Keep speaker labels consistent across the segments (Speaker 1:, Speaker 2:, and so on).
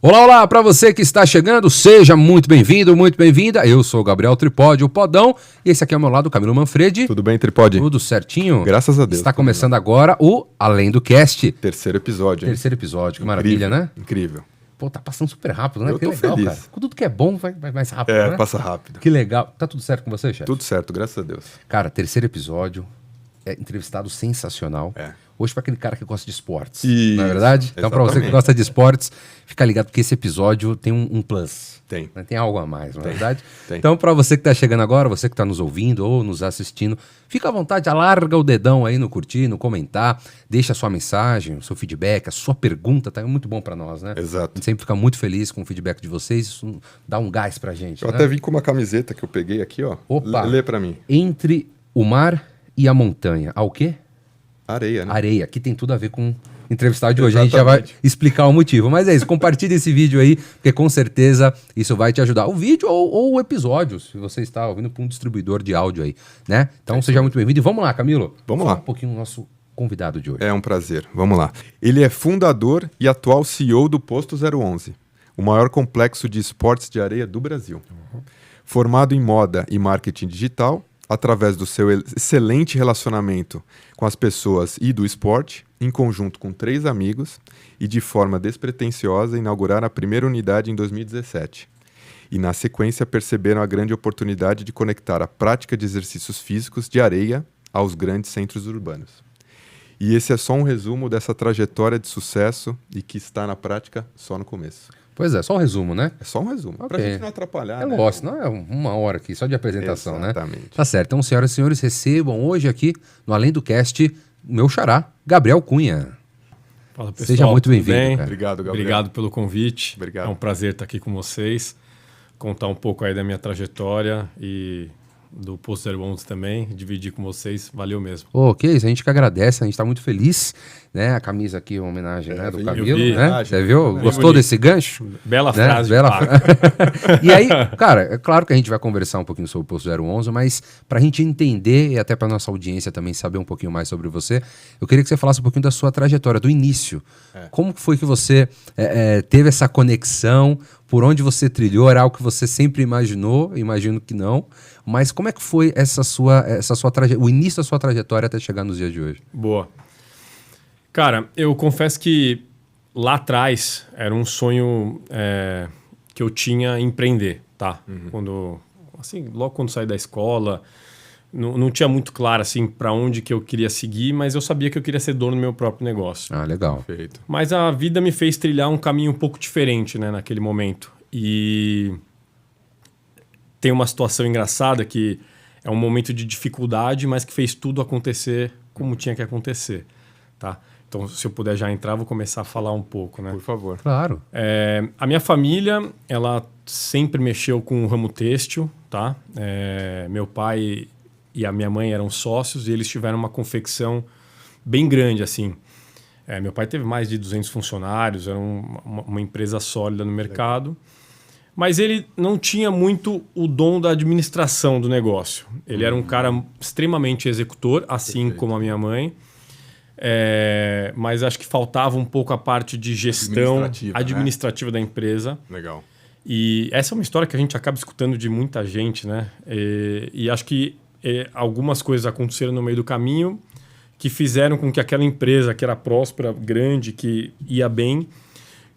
Speaker 1: Olá, olá, para você que está chegando, seja muito bem-vindo, muito bem-vinda. Eu sou o Gabriel Tripodi, o Podão, e esse aqui é ao meu lado, o Camilo Manfredi.
Speaker 2: Tudo bem, Tripodi?
Speaker 1: Tudo certinho?
Speaker 2: Graças a Deus.
Speaker 1: Está começando agora o Além do Cast.
Speaker 2: Terceiro episódio, hein?
Speaker 1: Terceiro episódio, que maravilha, né?
Speaker 2: Incrível.
Speaker 1: Pô, tá passando super rápido, né?
Speaker 2: Eu
Speaker 1: Que
Speaker 2: tô
Speaker 1: legal,
Speaker 2: feliz.
Speaker 1: cara. Tudo que é bom vai mais rápido, né?
Speaker 2: Passa rápido.
Speaker 1: Que legal. Tá tudo certo com você, chefe?
Speaker 2: Tudo certo, graças a Deus.
Speaker 1: Cara, terceiro episódio, entrevistado sensacional. Hoje para aquele cara que gosta de esportes,
Speaker 2: Isso,
Speaker 1: não é verdade? Então para você que gosta de esportes, fica ligado porque esse episódio tem um plus.
Speaker 2: Tem.
Speaker 1: Né? Tem algo a mais, não é verdade?
Speaker 2: Tem.
Speaker 1: Então para você que está chegando agora, você que está nos ouvindo ou nos assistindo, fica à vontade, alarga o dedão aí no curtir, no comentar, deixa a sua mensagem, o seu feedback, a sua pergunta, tá muito bom para nós, né?
Speaker 2: Exato.
Speaker 1: A gente sempre fica muito feliz com o feedback de vocês, isso dá um gás pra gente.
Speaker 2: Eu
Speaker 1: né?
Speaker 2: até vim com uma camiseta que eu peguei aqui, ó.
Speaker 1: Opa!
Speaker 2: Lê pra mim.
Speaker 1: Entre o mar e a montanha, ao quê?
Speaker 2: Areia, né?
Speaker 1: Areia, que tem tudo a ver com o entrevistado de hoje. A gente já vai
Speaker 2: Exatamente.
Speaker 1: explicar o motivo. Mas é isso, compartilhe esse vídeo aí, porque com certeza isso vai te ajudar. O vídeo ou o episódio, se você está ouvindo por um distribuidor de áudio aí, né? Então seja muito bem-vindo. E vamos lá, Camilo.
Speaker 2: Vamos
Speaker 1: Fala
Speaker 2: lá.
Speaker 1: um pouquinho do nosso convidado de hoje.
Speaker 2: É um prazer. Vamos lá. Ele é fundador e atual CEO do Posto 011, o maior complexo de esportes de areia do Brasil. Formado em moda e marketing digital, através do seu excelente relacionamento com as pessoas e do esporte, em conjunto com 3 amigos, e de forma despretensiosa inauguraram a primeira unidade em 2017. E na sequência perceberam a grande oportunidade de conectar a prática de exercícios físicos de areia aos grandes centros urbanos. E esse é só um resumo dessa trajetória de sucesso e que está na prática só no começo.
Speaker 1: Pois é, só um resumo, né?
Speaker 2: É só um resumo, pra
Speaker 1: Ok.
Speaker 2: gente não atrapalhar,
Speaker 1: É
Speaker 2: né?
Speaker 1: lógico, não é uma hora aqui, só de apresentação,
Speaker 2: Exatamente.
Speaker 1: né? Tá certo. Então, senhoras e senhores, recebam hoje aqui, no Além do Cast, meu xará, Gabriel Cunha.
Speaker 3: Fala, pessoal,
Speaker 1: Seja muito
Speaker 3: tudo
Speaker 1: bem-vindo,
Speaker 3: bem?
Speaker 1: cara.
Speaker 2: Obrigado, Gabriel.
Speaker 3: Obrigado pelo convite.
Speaker 2: Obrigado.
Speaker 3: É um prazer estar aqui com vocês, contar um pouco aí da minha trajetória e do Posto 011 também, dividir com vocês. Valeu mesmo.
Speaker 1: Pô, que isso, a gente que agradece, a gente tá muito feliz, né? A camisa aqui, uma homenagem, né, do
Speaker 2: vi,
Speaker 1: Camilo,
Speaker 3: eu vi.
Speaker 1: né? Você viu?
Speaker 2: Bem
Speaker 1: Gostou
Speaker 3: bonito.
Speaker 1: desse gancho?
Speaker 3: Bela
Speaker 1: Né?
Speaker 3: frase.
Speaker 1: Bela
Speaker 3: de
Speaker 1: fra-
Speaker 3: Paco.
Speaker 1: E aí, cara, é claro que a gente vai conversar um pouquinho sobre o Posto 011, mas pra gente entender e até pra nossa audiência também saber um pouquinho mais sobre você, eu queria que você falasse um pouquinho da sua trajetória, do início. Como que foi que você teve essa conexão, por onde você trilhou, era algo que você sempre imaginou, imagino que não, mas como é que foi essa sua o início da sua trajetória até chegar nos dias de hoje?
Speaker 3: Boa. Cara, eu confesso que lá atrás era um sonho que eu tinha empreender, tá? Logo quando saí da escola, não tinha muito claro assim para onde que eu queria seguir, mas eu sabia que eu queria ser dono do meu próprio negócio.
Speaker 1: Ah, legal.
Speaker 2: Perfeito.
Speaker 3: Mas a vida me fez trilhar um caminho um pouco diferente, né, naquele momento. E tem uma situação engraçada que é um momento de dificuldade, mas que fez tudo acontecer como tinha que acontecer, tá? Então, se eu puder já entrar, vou começar a falar um pouco, né?
Speaker 2: Por favor.
Speaker 1: Claro.
Speaker 3: A minha família, ela sempre mexeu com o ramo têxtil, tá? Meu pai e a minha mãe eram sócios e eles tiveram uma confecção bem grande, assim. Meu pai teve mais de 200 funcionários, era uma empresa sólida no mercado. Mas ele não tinha muito o dom da administração do negócio. Ele era um cara extremamente executor, assim
Speaker 2: Perfeito.
Speaker 3: como a minha mãe. Mas acho que faltava um pouco a parte de gestão administrativa da empresa.
Speaker 2: Legal.
Speaker 3: E essa é uma história que a gente acaba escutando de muita gente, né? E acho que algumas coisas aconteceram no meio do caminho que fizeram com que aquela empresa que era próspera, grande, que ia bem,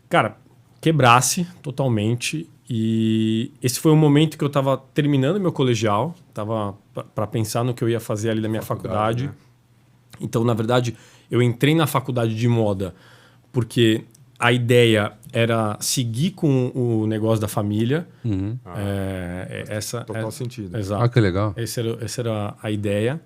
Speaker 3: cara, quebrasse totalmente. E esse foi um momento que eu estava terminando meu colegial, estava para pensar no que eu ia fazer ali da minha faculdade.
Speaker 2: Né?
Speaker 3: Então, na verdade, eu entrei na faculdade de moda porque a ideia era seguir com o negócio da família.
Speaker 2: Total sentido.
Speaker 3: Exato.
Speaker 1: Ah, que legal.
Speaker 3: Essa era a ideia.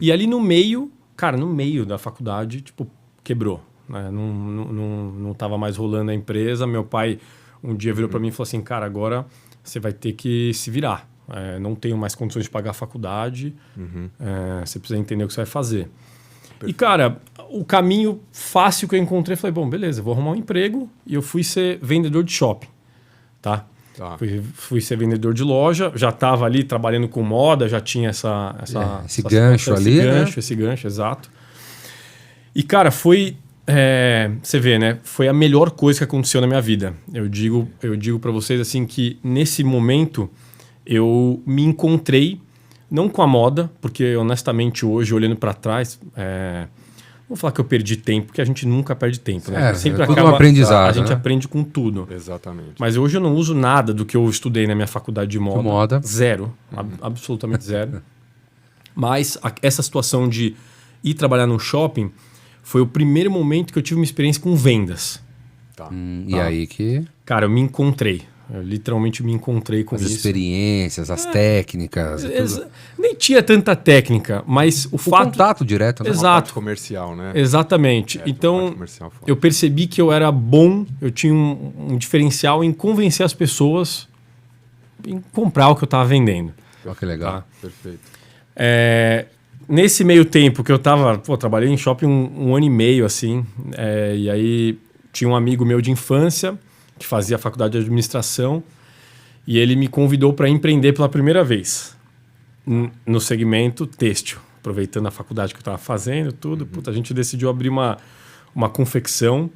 Speaker 3: E ali no meio, cara, no meio da faculdade, tipo, quebrou. Né? Não tava mais rolando a empresa. Meu pai um dia virou para mim e falou assim, cara, agora você vai ter que se virar. Não tenho mais condições de pagar a faculdade. Você precisa entender o que você vai fazer. E, cara, o caminho fácil que eu encontrei, falei, bom, beleza, vou arrumar um emprego. E eu fui ser vendedor de shopping, tá? Fui ser vendedor de loja, já estava ali trabalhando com moda, já tinha esse
Speaker 1: gancho ali,
Speaker 3: esse gancho, exato. E, cara, foi você vê, né? Foi a melhor coisa que aconteceu na minha vida. Eu digo para vocês assim que nesse momento eu me encontrei, não com a moda, porque honestamente hoje, olhando para trás, não vou falar que eu perdi tempo, porque a gente nunca perde tempo, né?
Speaker 1: Sempre tudo um aprendizado.
Speaker 3: A gente
Speaker 1: né?
Speaker 3: aprende com tudo.
Speaker 2: Exatamente.
Speaker 3: Mas hoje eu não uso nada do que eu estudei na minha faculdade de moda. Zero. Absolutamente zero. Mas essa situação de ir trabalhar num shopping foi o primeiro momento que eu tive uma experiência com vendas.
Speaker 1: E aí que...
Speaker 3: Cara, eu me encontrei. Eu literalmente me encontrei com
Speaker 1: as
Speaker 3: isso.
Speaker 1: experiências, as técnicas.
Speaker 3: Nem tinha tanta técnica, mas o fato...
Speaker 1: contato direto, né?
Speaker 3: Exato.
Speaker 2: Uma parte comercial, né?
Speaker 3: Exatamente. Então, eu percebi que eu era bom, eu tinha um diferencial em convencer as pessoas em comprar o que eu estava vendendo.
Speaker 1: Olha que legal.
Speaker 2: Tá? Perfeito.
Speaker 3: Nesse meio tempo que eu trabalhei em shopping um ano e meio, assim, e aí tinha um amigo meu de infância que fazia a faculdade de administração e ele me convidou para empreender pela primeira vez no segmento têxtil, aproveitando a faculdade que eu estava fazendo, tudo. A gente decidiu abrir uma confecção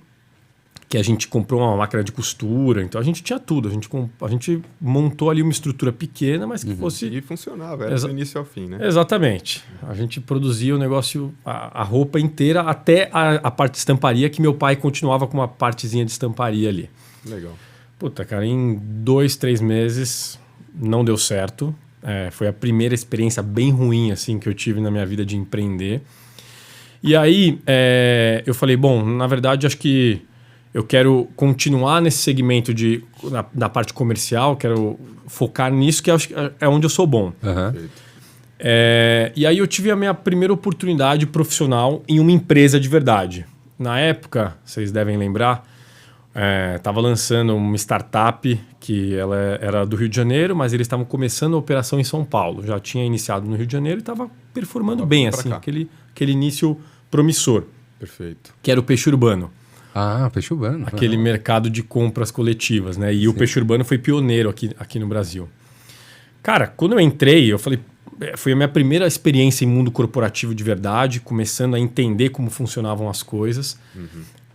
Speaker 3: que a gente comprou uma máquina de costura, então a gente tinha tudo, a gente montou ali uma estrutura pequena, mas que fosse...
Speaker 2: E funcionava, era do início ao fim, né?
Speaker 3: Exatamente. A gente produzia o negócio, a roupa inteira, até a parte de estamparia, que meu pai continuava com uma partezinha de estamparia ali.
Speaker 2: Legal.
Speaker 3: Cara, em 2, 3 meses não deu certo. Foi a primeira experiência bem ruim assim, que eu tive na minha vida de empreender. E aí eu falei, bom, na verdade acho que eu quero continuar nesse segmento da parte comercial, quero focar nisso, que acho que é onde eu sou bom.
Speaker 1: Uhum.
Speaker 3: E aí eu tive a minha primeira oportunidade profissional em uma empresa de verdade. Na época, vocês devem lembrar, estava lançando uma startup que ela era do Rio de Janeiro, mas eles estavam começando a operação em São Paulo. Já tinha iniciado no Rio de Janeiro e estava performando bem, assim, aquele início promissor.
Speaker 2: Perfeito.
Speaker 3: Que era o Peixe Urbano.
Speaker 1: Peixe urbano.
Speaker 3: Aquele mercado de compras coletivas, né? E o Peixe Urbano foi pioneiro aqui no Brasil. Cara, quando eu entrei, eu falei... Foi a minha primeira experiência em mundo corporativo de verdade, começando a entender como funcionavam as coisas.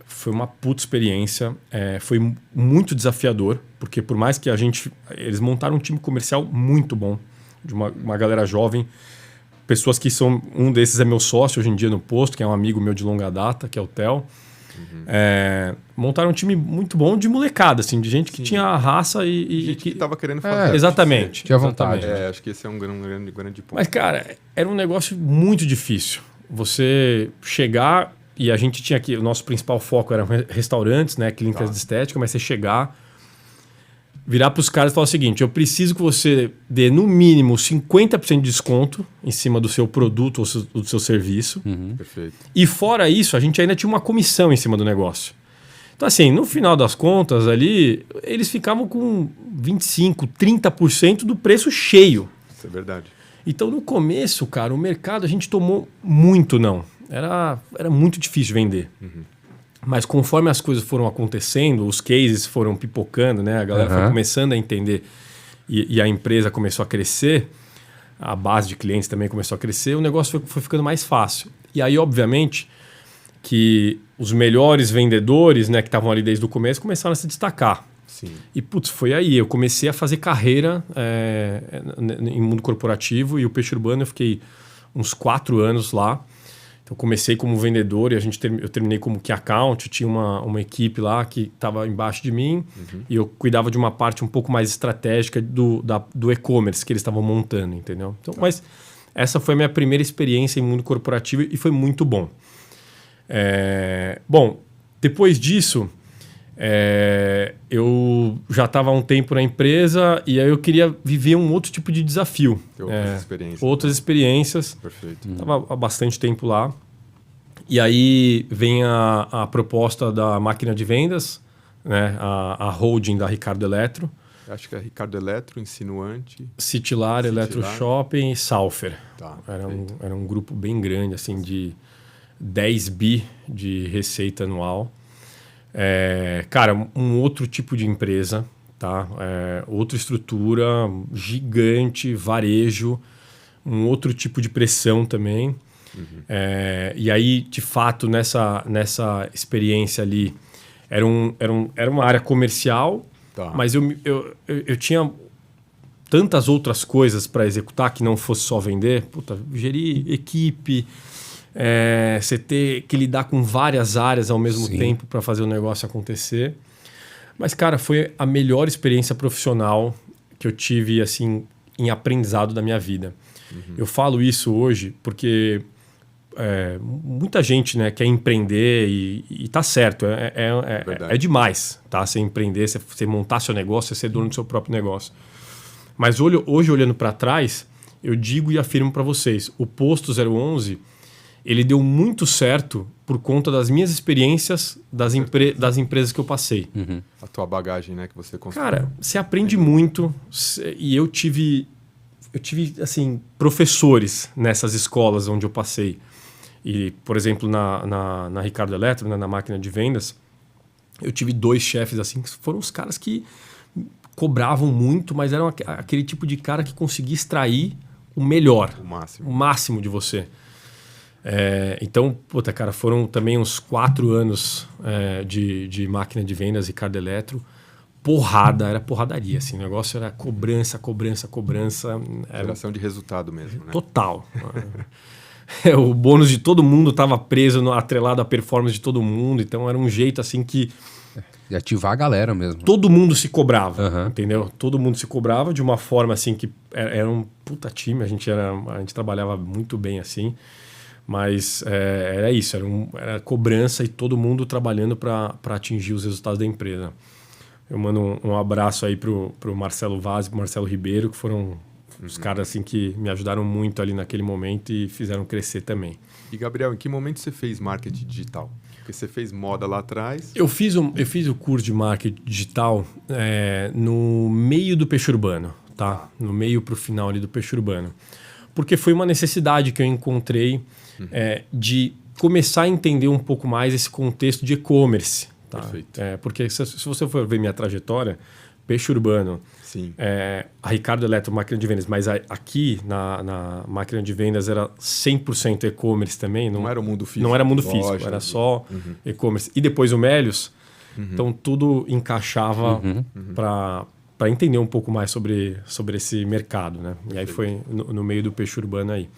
Speaker 3: Foi uma puta experiência. Foi muito desafiador, porque por mais que eles montaram um time comercial muito bom, de uma galera jovem, pessoas que são... Um desses é meu sócio hoje em dia no posto, que é um amigo meu de longa data, que é o Theo. Montaram um time muito bom de molecada, assim, de gente que tinha raça e
Speaker 2: gente que estava querendo fazer.
Speaker 3: Exatamente.
Speaker 1: Tinha vontade.
Speaker 2: Acho que esse é um grande ponto.
Speaker 3: Mas, cara, era um negócio muito difícil. Você chegar, e a gente tinha aqui, o nosso principal foco era restaurantes, né, clínicas de estética, mas você chegar, virar para os caras e falar o seguinte: eu preciso que você dê no mínimo 50% de desconto em cima do seu produto ou do seu serviço.
Speaker 2: Perfeito.
Speaker 3: E fora isso, a gente ainda tinha uma comissão em cima do negócio. Então, assim, no final das contas ali, eles ficavam com 25%, 30% do preço cheio.
Speaker 2: Isso é verdade.
Speaker 3: Então, no começo, cara, o mercado a gente tomou muito não. Era muito difícil vender. Mas conforme as coisas foram acontecendo, os cases foram pipocando, né? A galera foi começando a entender e a empresa começou a crescer, a base de clientes também começou a crescer, o negócio foi ficando mais fácil. E aí, obviamente, que os melhores vendedores, né, que estavam ali desde o começo, começaram a se destacar.
Speaker 2: Sim.
Speaker 3: E, foi aí. Eu comecei a fazer carreira em mundo corporativo e o Peixe Urbano eu fiquei uns 4 anos lá. Eu comecei como vendedor e eu terminei como key account. Tinha uma equipe lá que estava embaixo de mim e eu cuidava de uma parte um pouco mais estratégica do e-commerce que eles estavam montando, entendeu? Então, mas essa foi a minha primeira experiência em mundo corporativo e foi muito bom. Bom, depois disso, eu já estava há um tempo na empresa e aí eu queria viver um outro tipo de desafio. Outras experiências.
Speaker 2: Perfeito.
Speaker 3: Estava há bastante tempo lá. E aí vem a proposta da máquina de vendas, né? A holding da Ricardo Eletro.
Speaker 2: Acho que é Ricardo Eletro, Insinuante.
Speaker 3: Citylar, Eletro Shopping e Salfer. Era um grupo bem grande, assim, de 10 bi de receita anual. Cara, um outro tipo de empresa, tá? Outra estrutura, gigante, varejo, um outro tipo de pressão também. E aí, de fato, nessa experiência ali, era uma área comercial, mas eu tinha tantas outras coisas para executar que não fosse só vender. Puta, gerir equipe, você ter que lidar com várias áreas ao mesmo tempo para fazer o negócio acontecer. Mas, cara, foi a melhor experiência profissional que eu tive, assim, em aprendizado da minha vida. Eu falo isso hoje porque muita gente, né, quer empreender e tá certo, é demais, tá? Você empreender, você montar seu negócio, você ser dono do seu próprio negócio. Mas hoje, olhando para trás, eu digo e afirmo para vocês, o Posto 011, ele deu muito certo por conta das minhas experiências das empresas que eu passei.
Speaker 2: A tua bagagem, né, que você construiu.
Speaker 3: Cara, você aprende muito e eu tive assim, professores nessas escolas onde eu passei. E, por exemplo, na Ricardo Eletro, né, na máquina de vendas, eu tive 2 chefes assim, que foram os caras que cobravam muito, mas eram aquele tipo de cara que conseguia extrair o melhor, o máximo de você. Então, puta, cara, foram também uns 4 anos de máquina de vendas Ricardo Eletro. Era porradaria, assim, o negócio era cobrança.
Speaker 2: Geração de resultado mesmo, né?
Speaker 3: Total. O bônus de todo mundo estava preso, atrelado à performance de todo mundo, então era um jeito assim que...
Speaker 1: De ativar a galera mesmo.
Speaker 3: Todo mundo se cobrava, entendeu? Todo mundo se cobrava de uma forma assim que era um puta time, a gente trabalhava muito bem assim, mas era isso, era cobrança e todo mundo trabalhando para atingir os resultados da empresa. Eu mando um abraço aí pro Marcelo Vaz e pro Marcelo Ribeiro, que foram os caras assim que me ajudaram muito ali naquele momento e fizeram crescer também.
Speaker 2: E, Gabriel, em que momento você fez marketing digital? Porque você fez moda lá atrás.
Speaker 3: Eu fiz o curso de marketing digital no meio do peixe urbano, tá? No meio pro final ali do peixe urbano. Porque foi uma necessidade que eu encontrei de começar a entender um pouco mais esse contexto de e-commerce. Tá?
Speaker 2: Perfeito.
Speaker 3: Porque se você for ver minha trajetória, peixe urbano, a Ricardo Eletro, máquina de vendas, mas aqui na máquina de vendas era 100% e-commerce também.
Speaker 2: Não era o mundo físico.
Speaker 3: Não era mundo físico, era só e-commerce. E depois o Melius, então tudo encaixava para entender um pouco mais sobre esse mercado, né? E aí foi no meio do peixe urbano aí.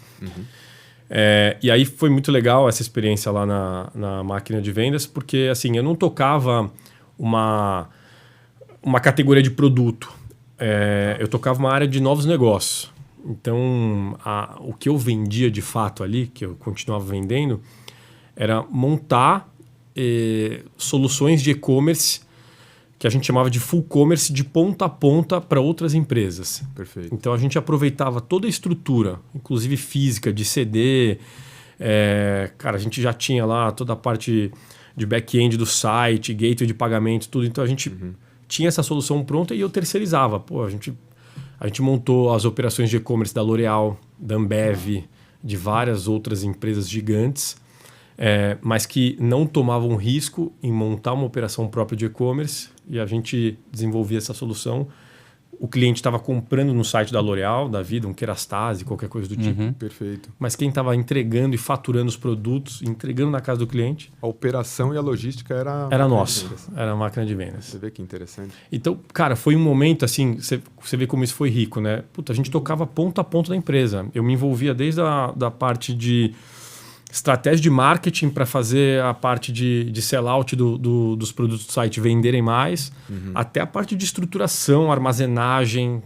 Speaker 3: E aí foi muito legal essa experiência lá na máquina de vendas, porque assim, eu não tocava uma categoria de produto. Eu tocava uma área de novos negócios. Então, o que eu vendia de fato ali, que eu continuava vendendo, era montar soluções de e-commerce que a gente chamava de full commerce de ponta a ponta para outras empresas.
Speaker 2: Perfeito.
Speaker 3: Então a gente aproveitava toda a estrutura, inclusive física, de CD. Cara, a gente já tinha lá toda a parte de back-end do site, gateway de pagamento, tudo. Então a gente tinha essa solução pronta e eu terceirizava. Pô, a gente montou as operações de e-commerce da L'Oréal, da Ambev, de várias outras empresas gigantes, mas que não tomavam risco em montar uma operação própria de e-commerce, e a gente desenvolvia essa solução. O cliente estava comprando no site da L'Oréal, da vida, um Kerastase, qualquer coisa do tipo.
Speaker 2: Perfeito.
Speaker 3: Mas quem estava entregando e faturando os produtos, entregando na casa do cliente...
Speaker 2: A operação e a logística era
Speaker 3: nossa, era a máquina de vendas.
Speaker 2: Você vê que interessante.
Speaker 3: Então, cara, foi um momento assim, você vê como isso foi rico, né? Puta, a gente tocava ponta a ponta da empresa. Eu me envolvia desde da parte de estratégia de marketing para fazer a parte de sellout dos produtos do site venderem mais, até a parte de estruturação, armazenagem,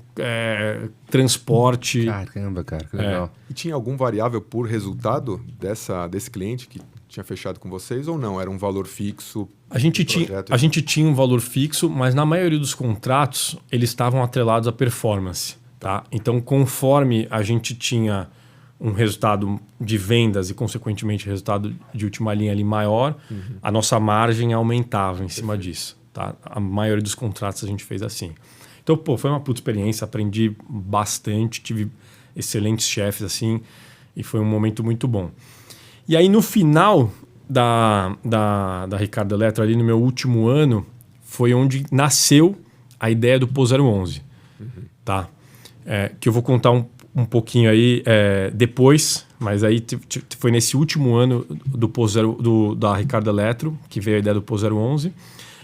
Speaker 3: transporte.
Speaker 1: Caramba, cara, que legal.
Speaker 2: E tinha algum variável por resultado desse cliente que tinha fechado com vocês ou não? Era um valor fixo?
Speaker 3: A gente tinha um valor fixo, mas na maioria dos contratos eles estavam atrelados à performance. Tá? Então, conforme a gente tinha um resultado de vendas e, consequentemente, resultado de última linha ali maior, a nossa margem aumentava em cima disso. Tá? A maioria dos contratos a gente fez assim. Então, foi uma puta experiência, aprendi bastante, tive excelentes chefes assim, e foi um momento muito bom. E aí, no final da Ricardo Eletro, ali no meu último ano, foi onde nasceu a ideia do PO 011. Tá? Que eu vou contar um pouquinho aí depois, mas aí foi nesse último ano do Posto da Ricardo Eletro, que veio a ideia do Posto 011.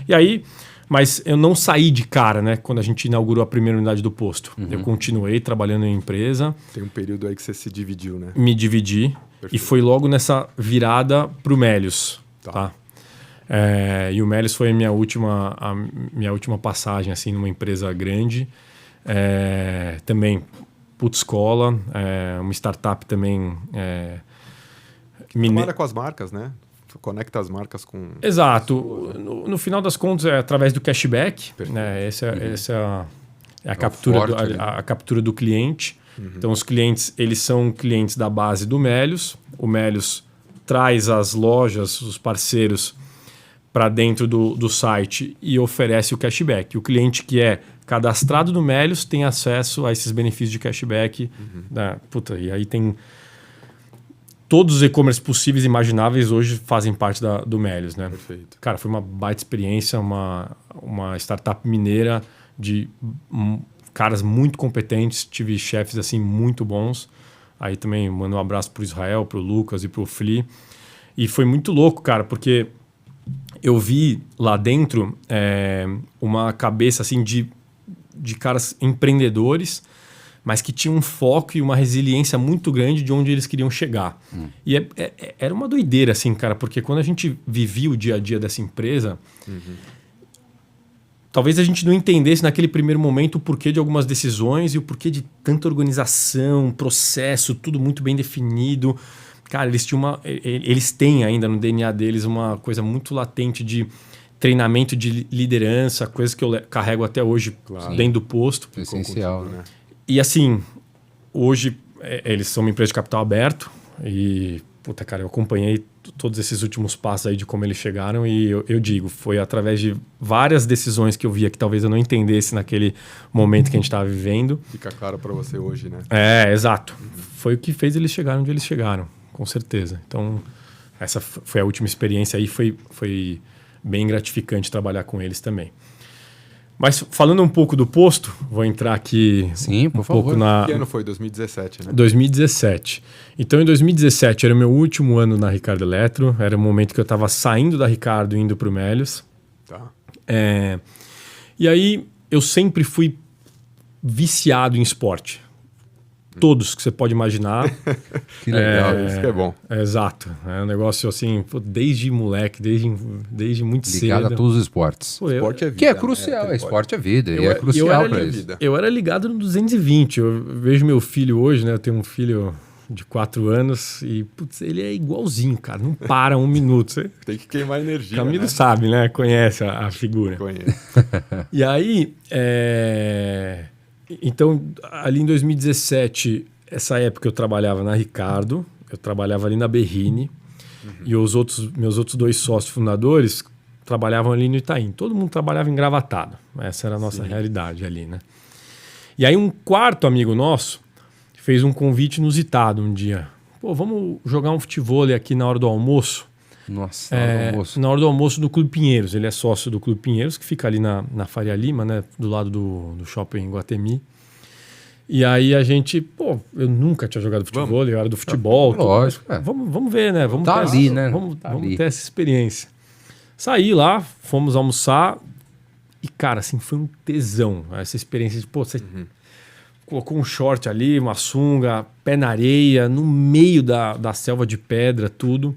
Speaker 3: E aí, mas eu não saí de cara, né? Quando a gente inaugurou a primeira unidade do posto. Eu continuei trabalhando em empresa.
Speaker 2: Tem um período aí que você se dividiu, né?
Speaker 3: Me dividi. Perfeito. E foi logo nessa virada pro Melius, tá? E o Melius foi a minha última passagem, assim, numa empresa grande. Também puta escola, uma startup também.
Speaker 2: Trabalha com as marcas, né? Conecta as marcas com...
Speaker 3: Exato. No final das contas, é através do cashback. Né? Essa é a captura do cliente. Então, os clientes, eles são clientes da base do Melius. O Melius traz as lojas, os parceiros, para dentro do site e oferece o cashback. O cliente que é cadastrado no Melius tem acesso a esses benefícios de cashback. E aí tem... Todos os e-commerce possíveis e imagináveis hoje fazem parte do Melius, né?
Speaker 2: Perfeito.
Speaker 3: Cara, foi uma baita experiência, uma startup mineira de caras muito competentes. Tive chefes assim muito bons. Aí também mando um abraço pro Israel, pro Lucas e pro Fli. E foi muito louco, cara, porque eu vi lá dentro uma cabeça assim de caras empreendedores, mas que tinham um foco e uma resiliência muito grande de onde eles queriam chegar. E era uma doideira, assim, cara, porque quando a gente vivia o dia a dia dessa empresa, talvez a gente não entendesse naquele primeiro momento o porquê de algumas decisões e o porquê de tanta organização, processo, tudo muito bem definido. Cara, eles têm ainda no DNA deles uma coisa muito latente de treinamento de liderança, coisas que eu carrego até hoje dentro do posto.
Speaker 1: É essencial, né?
Speaker 3: E assim, hoje eles são uma empresa de capital aberto e, puta, cara, eu acompanhei todos esses últimos passos aí de como eles chegaram e eu digo, foi através de várias decisões que eu via que talvez eu não entendesse naquele momento que a gente estava vivendo.
Speaker 2: Fica claro para você hoje, né?
Speaker 3: Exato. Foi o que fez eles chegarem onde eles chegaram, com certeza. Então, essa foi a última experiência aí, foi bem gratificante trabalhar com eles também. Mas falando um pouco do posto, vou entrar aqui
Speaker 1: por favor.
Speaker 3: pouco na...
Speaker 2: Que ano foi? 2017, né?
Speaker 3: 2017. Então, em 2017, era o meu último ano na Ricardo Eletro. Era o momento que eu estava saindo da Ricardo e indo para o Melius.
Speaker 2: Tá.
Speaker 3: E aí, eu sempre fui viciado em esporte. Todos que você pode imaginar.
Speaker 2: Que legal, isso que é bom.
Speaker 3: Exato. É um negócio assim, desde moleque, desde muito cedo.
Speaker 1: Ligado a todos os esportes.
Speaker 2: Esporte é vida.
Speaker 1: Que é crucial, esporte é vida. E é crucial para isso.
Speaker 3: Eu era ligado no 220. Eu vejo meu filho hoje, né? Eu tenho um filho de 4 anos e putz, ele é igualzinho, cara. Não para um minuto. Você...
Speaker 2: Tem que queimar energia,
Speaker 3: Camilo
Speaker 2: né?
Speaker 3: sabe, né? Conhece a figura.
Speaker 2: Conhece.
Speaker 3: E aí... Então, ali em 2017, essa época eu trabalhava na Ricardo, eu trabalhava ali na Berrini, e meus outros 2 sócios fundadores trabalhavam ali no Itaim. Todo mundo trabalhava engravatado. Essa era a nossa realidade ali, né? E aí um quarto amigo nosso fez um convite inusitado um dia. Pô, vamos jogar um futevôlei aqui na hora do almoço?
Speaker 1: Nossa, na hora do almoço.
Speaker 3: Na hora do almoço do Clube Pinheiros. Ele é sócio do Clube Pinheiros, que fica ali na Faria Lima, né? Do lado do shopping Guatemi. E aí a gente, eu nunca tinha jogado futebol, eu era do futebol.
Speaker 1: Lógico,
Speaker 3: Vamos ver, né? Vamos
Speaker 1: tá
Speaker 3: ter
Speaker 1: ali, né?
Speaker 3: Vamos
Speaker 1: Ali.
Speaker 3: ter essa experiência. Saí lá, fomos almoçar e, cara, assim, foi um tesão. Essa experiência de, você colocou um short ali, uma sunga, pé na areia, no meio da selva de pedra, tudo.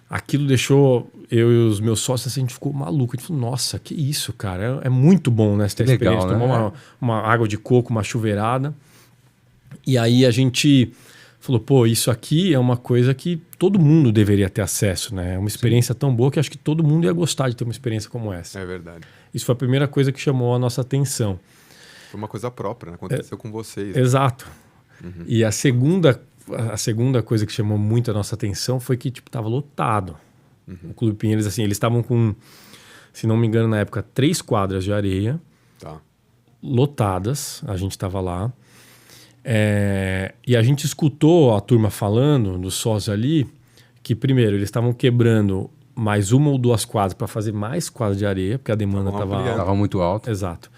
Speaker 3: Aquilo deixou eu e os meus sócios, assim, a gente ficou maluco. A gente falou, nossa, que isso, cara. É muito bom, né? Essa experiência.
Speaker 1: Né?
Speaker 3: Tomar uma água de coco, uma chuveirada. E aí a gente falou, isso aqui é uma coisa que todo mundo deveria ter acesso, né? É uma experiência tão boa que acho que todo mundo ia gostar de ter uma experiência como essa.
Speaker 2: É verdade.
Speaker 3: Isso foi a primeira coisa que chamou a nossa atenção.
Speaker 2: Foi uma coisa própria, né? Aconteceu com vocês.
Speaker 3: Exato. E a segunda coisa que chamou muito a nossa atenção foi que, tava lotado. O Clube Pinheiros, assim, eles estavam com, se não me engano, na época, 3 quadras de areia.
Speaker 2: Tá.
Speaker 3: Lotadas. A gente tava lá. E a gente escutou a turma falando, dos sócios ali, que primeiro, eles estavam quebrando mais uma ou duas quadras para fazer mais quadras de areia, porque a demanda estava alta.
Speaker 1: Tava muito alto.
Speaker 3: Exato.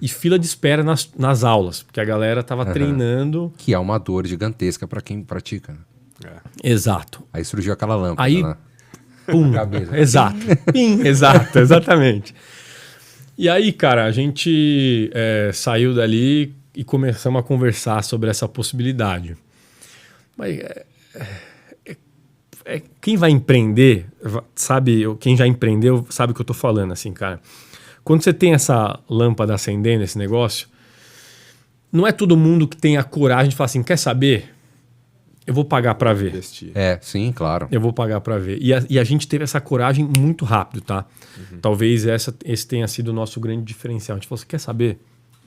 Speaker 3: E fila de espera nas aulas, porque a galera estava treinando.
Speaker 1: Que é uma dor gigantesca para quem pratica. Né?
Speaker 3: Exato.
Speaker 1: Aí surgiu aquela lâmpada.
Speaker 3: Aí,
Speaker 1: né?
Speaker 3: pum, exato. Pim, exato, exatamente. E aí, cara, a gente saiu dali e começamos a conversar sobre essa possibilidade. Mas quem vai empreender, sabe, quem já empreendeu sabe o que eu tô falando, assim, cara. Quando você tem essa lâmpada acendendo, esse negócio, não é todo mundo que tem a coragem de falar assim, quer saber? Eu vou pagar para ver.
Speaker 2: Investir.
Speaker 1: Sim, claro.
Speaker 3: Eu vou pagar para ver. E a gente teve essa coragem muito rápido, tá? Talvez esse tenha sido o nosso grande diferencial. A gente falou assim, quer saber?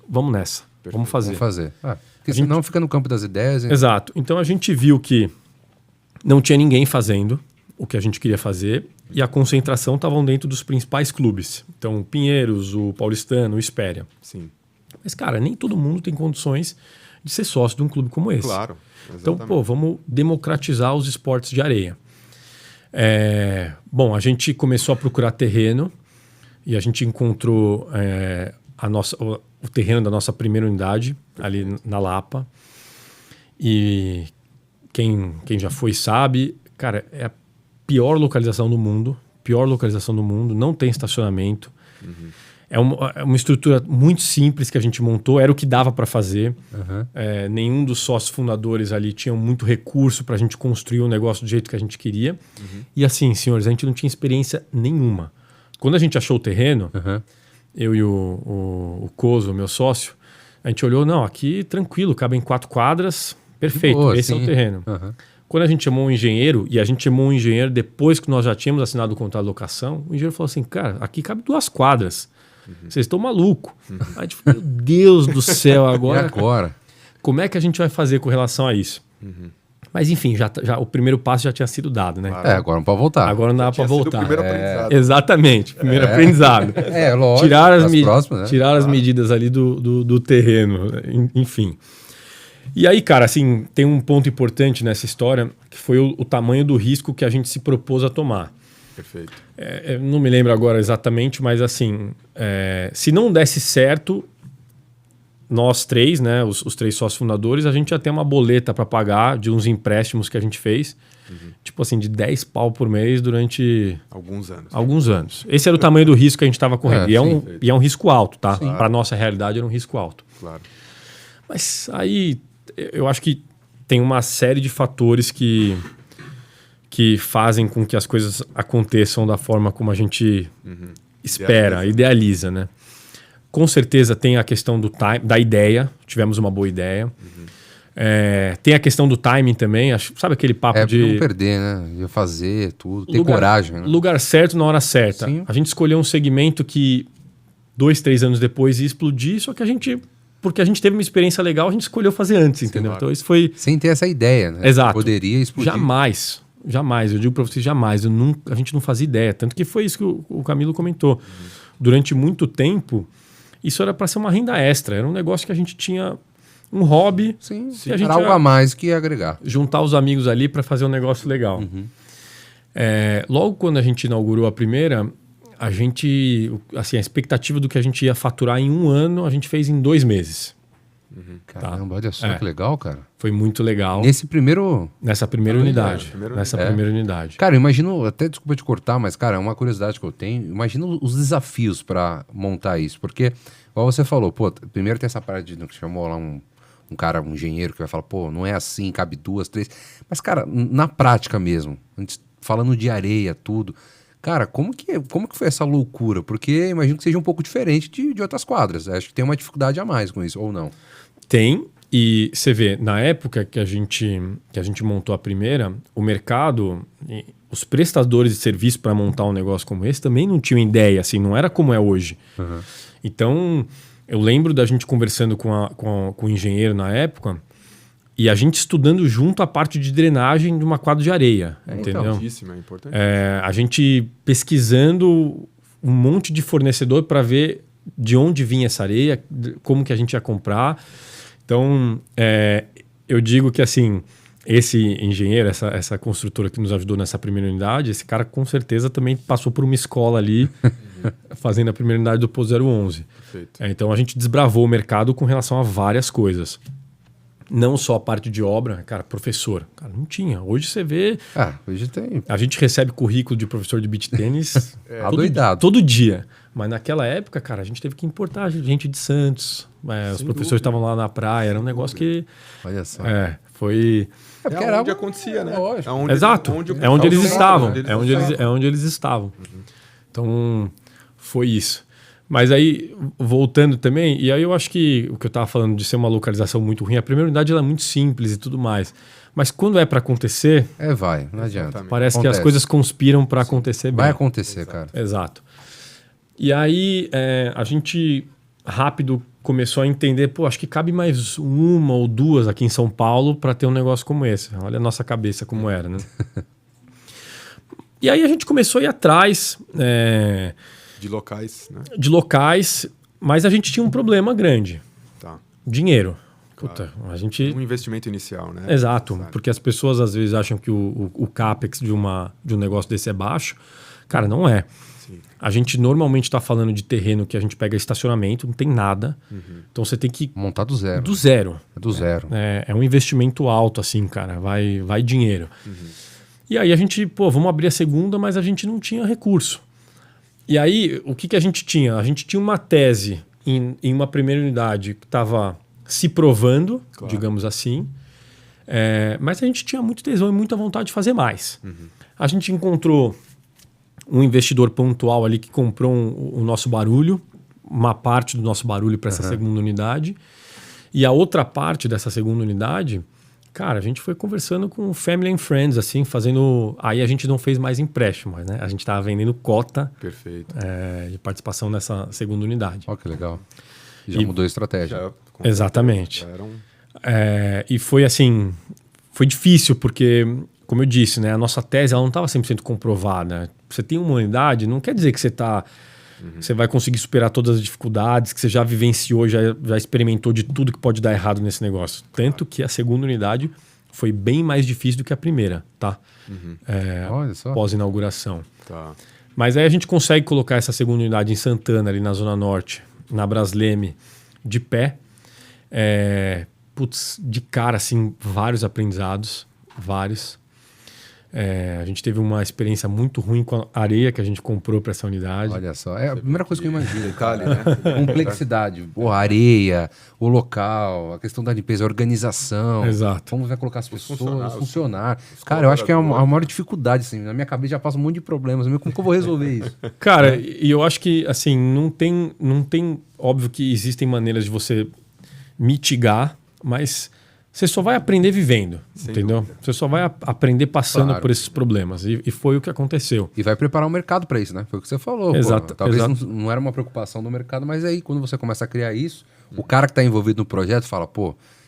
Speaker 3: Vamos nessa. Vamos fazer.
Speaker 1: Vamos fazer. Porque senão fica no campo das ideias. Hein?
Speaker 3: Exato. Então a gente viu que não tinha ninguém fazendo o que a gente queria fazer e a concentração estavam dentro dos principais clubes. Então, o Pinheiros, o Paulistano, o Espéria.
Speaker 2: Sim.
Speaker 3: Mas, cara, nem todo mundo tem condições de ser sócio de um clube como esse.
Speaker 2: Claro.
Speaker 3: Então, vamos democratizar os esportes de areia. Bom, a gente começou a procurar terreno e a gente encontrou o terreno da nossa primeira unidade, ali na Lapa. E quem já foi sabe, cara, é a pior localização do mundo, não tem estacionamento. É uma estrutura muito simples que a gente montou, era o que dava para fazer. Nenhum dos sócios fundadores ali tinha muito recurso para a gente construir o negócio do jeito que a gente queria. E assim, senhores, a gente não tinha experiência nenhuma. Quando a gente achou o terreno, eu e o Coso, meu sócio, a gente olhou, não, aqui tranquilo, cabem 4 quadras, perfeito,
Speaker 1: boa,
Speaker 3: esse é o terreno. Quando a gente chamou um engenheiro, e a gente chamou um engenheiro depois que nós já tínhamos assinado o contrato de locação, o engenheiro falou assim, cara, aqui cabe 2 quadras. Vocês estão malucos. A gente falou, meu Deus do céu, agora.
Speaker 1: E agora?
Speaker 3: Como é que a gente vai fazer com relação a isso? Mas enfim, já o primeiro passo já tinha sido dado, né?
Speaker 2: Claro.
Speaker 1: Agora não pode voltar.
Speaker 3: Agora não dá para voltar.
Speaker 2: O primeiro aprendizado.
Speaker 3: Exatamente, primeiro aprendizado.
Speaker 1: Lógico.
Speaker 3: Tirar as medidas ali do terreno, enfim. E aí, cara, assim, tem um ponto importante nessa história, que foi o tamanho do risco que a gente se propôs a tomar.
Speaker 2: Perfeito.
Speaker 3: Não me lembro agora exatamente, mas assim, se não desse certo, nós três, né, os 3 sócios fundadores, a gente já tem uma boleta para pagar de uns empréstimos que a gente fez, tipo assim, de 10 pau por mês durante alguns anos. Esse era o tamanho do risco que a gente estava correndo. E é um risco alto, tá? Para nossa realidade era um risco alto.
Speaker 2: Claro.
Speaker 3: Mas aí eu acho que tem uma série de fatores que fazem com que as coisas aconteçam da forma como a gente espera, idealiza, né? Com certeza tem a questão da ideia, tivemos uma boa ideia. Tem a questão do timing também, sabe aquele papo de...
Speaker 1: não perder, né? De fazer tudo, ter coragem. Né?
Speaker 3: Lugar certo na hora certa.
Speaker 1: Sim.
Speaker 3: A gente escolheu um segmento que 2, 3 anos depois ia explodir, só que porque a gente teve uma experiência legal, a gente escolheu fazer antes, entendeu?
Speaker 2: Claro.
Speaker 3: Então isso foi...
Speaker 1: Sem ter essa ideia, né?
Speaker 3: Exato.
Speaker 1: Poderia explodir.
Speaker 3: Jamais, eu digo para vocês, jamais. A gente não fazia ideia. Tanto que foi isso que o Camilo comentou. Durante muito tempo, isso era para ser uma renda extra. Era um negócio que a gente tinha um hobby.
Speaker 1: Sim.
Speaker 3: Que a gente
Speaker 1: era algo a mais que ia agregar.
Speaker 3: Juntar os amigos ali para fazer um negócio legal. Logo quando a gente inaugurou a primeira, a gente, assim, a expectativa do que a gente ia faturar em 1 ano, a gente fez em 2 meses.
Speaker 1: Caramba, olha só que legal, cara.
Speaker 3: Foi muito legal.
Speaker 1: Nessa primeira
Speaker 3: unidade.
Speaker 2: primeira
Speaker 3: Primeira unidade.
Speaker 1: Cara, imagino, até desculpa te cortar, mas, cara, é uma curiosidade que eu tenho. Imagina os desafios para montar isso. Porque, igual você falou, primeiro tem essa parte de que chamou lá um cara, um engenheiro, que vai falar, não é assim, cabe 2, 3. Mas, cara, na prática mesmo, falando de areia, tudo. Cara, como que foi essa loucura? Porque imagino que seja um pouco diferente de outras quadras. Acho que tem uma dificuldade a mais com isso, ou não?
Speaker 3: Tem, e você vê, na época que a gente montou a primeira, o mercado, os prestadores de serviço para montar um negócio como esse também não tinham ideia, assim, não era como é hoje. Então, eu lembro da gente conversando com o engenheiro na época, e a gente estudando junto a parte de drenagem de uma quadra de areia, entendeu?
Speaker 2: É importante.
Speaker 3: A gente pesquisando um monte de fornecedor para ver de onde vinha essa areia, como que a gente ia comprar. Então, eu digo que assim, esse engenheiro, essa construtora que nos ajudou nessa primeira unidade, esse cara com certeza também passou por uma escola ali, fazendo a primeira unidade do Posto 011. Então a gente desbravou o mercado com relação a várias coisas. Não só a parte de obra, cara, professor. Cara, não tinha. Hoje você vê...
Speaker 1: hoje tem.
Speaker 3: A gente recebe currículo de professor de beach tênis
Speaker 1: todo
Speaker 3: dia. Mas naquela época, cara, a gente teve que importar gente de Santos. Os professores estavam lá na praia. Era um negócio que...
Speaker 1: Olha só.
Speaker 3: Foi...
Speaker 2: porque era onde acontecia, né?
Speaker 3: Exato. É onde eles estavam. É onde eles estavam. Então, foi isso. Mas aí, voltando também, e aí eu acho que o que eu estava falando de ser uma localização muito ruim, a primeira unidade ela é muito simples e tudo mais. Mas quando é para acontecer...
Speaker 1: não adianta.
Speaker 3: Parece que as coisas conspiram para acontecer bem.
Speaker 1: Vai acontecer, cara.
Speaker 3: Exato. E aí, a gente rápido começou a entender, acho que cabe mais uma ou duas aqui em São Paulo para ter um negócio como esse. Olha a nossa cabeça como era, né? E aí a gente começou a ir atrás...
Speaker 2: de locais, né?
Speaker 3: De locais, mas a gente tinha um problema grande. Dinheiro. Puta, a gente...
Speaker 2: Um investimento inicial, né?
Speaker 3: Exato, porque as pessoas às vezes acham que o CAPEX de um negócio desse é baixo. Cara, não é.
Speaker 2: Sim.
Speaker 3: A gente normalmente está falando de terreno que a gente pega estacionamento, não tem nada. Então você tem que...
Speaker 1: montar do zero.
Speaker 3: Do zero.
Speaker 1: É do zero.
Speaker 3: É um investimento alto, assim, cara. Vai dinheiro. E aí a gente, vamos abrir a segunda, mas a gente não tinha recurso. E aí, o que a gente tinha? A gente tinha uma tese em uma primeira unidade que estava se provando, digamos assim, mas a gente tinha muito tesão e muita vontade de fazer mais. A gente encontrou um investidor pontual ali que comprou o nosso barulho, uma parte do nosso barulho para essa segunda unidade, e a outra parte dessa segunda unidade... Cara, a gente foi conversando com family and friends, assim, fazendo... Aí a gente não fez mais empréstimo, né? A gente estava vendendo cota de participação nessa segunda unidade.
Speaker 1: Ó, que legal. Já mudou a estratégia.
Speaker 3: Exatamente. E foi assim... Foi difícil, porque, como eu disse, né? A nossa tese ela não estava 100% comprovada. Você tem uma unidade, não quer dizer que você vai conseguir superar todas as dificuldades, que você já vivenciou, já experimentou de tudo que pode dar errado nesse negócio. Tanto que a segunda unidade foi bem mais difícil do que a primeira, tá?
Speaker 1: Olha só.
Speaker 3: Pós-inauguração. Mas aí a gente consegue colocar essa segunda unidade em Santana, ali na Zona Norte, na Brasleme, de pé. De cara, assim, vários aprendizados, vários. A gente teve uma experiência muito ruim com a areia que a gente comprou para essa unidade.
Speaker 1: Olha só, é a primeira coisa que eu imagino.
Speaker 2: Detalhe, né?
Speaker 1: Complexidade, a areia, o local, a questão da limpeza, a organização.
Speaker 3: Exato.
Speaker 1: Como vai colocar as pessoas, funcionar. Cara, eu acho que é a maior dificuldade, assim. Na minha cabeça já passa um monte de problemas. Como que eu vou resolver isso?
Speaker 3: Cara, e eu acho que, assim, não tem... Óbvio que existem maneiras de você mitigar, mas... Você só vai aprender vivendo, entendeu? Dúvida. Você só vai aprender passando por esses problemas. E foi o que aconteceu.
Speaker 1: E vai preparar o mercado para isso, né? Foi o que você falou. Talvez não era uma preocupação do mercado, mas aí quando você começa a criar isso, o cara que está envolvido no projeto fala,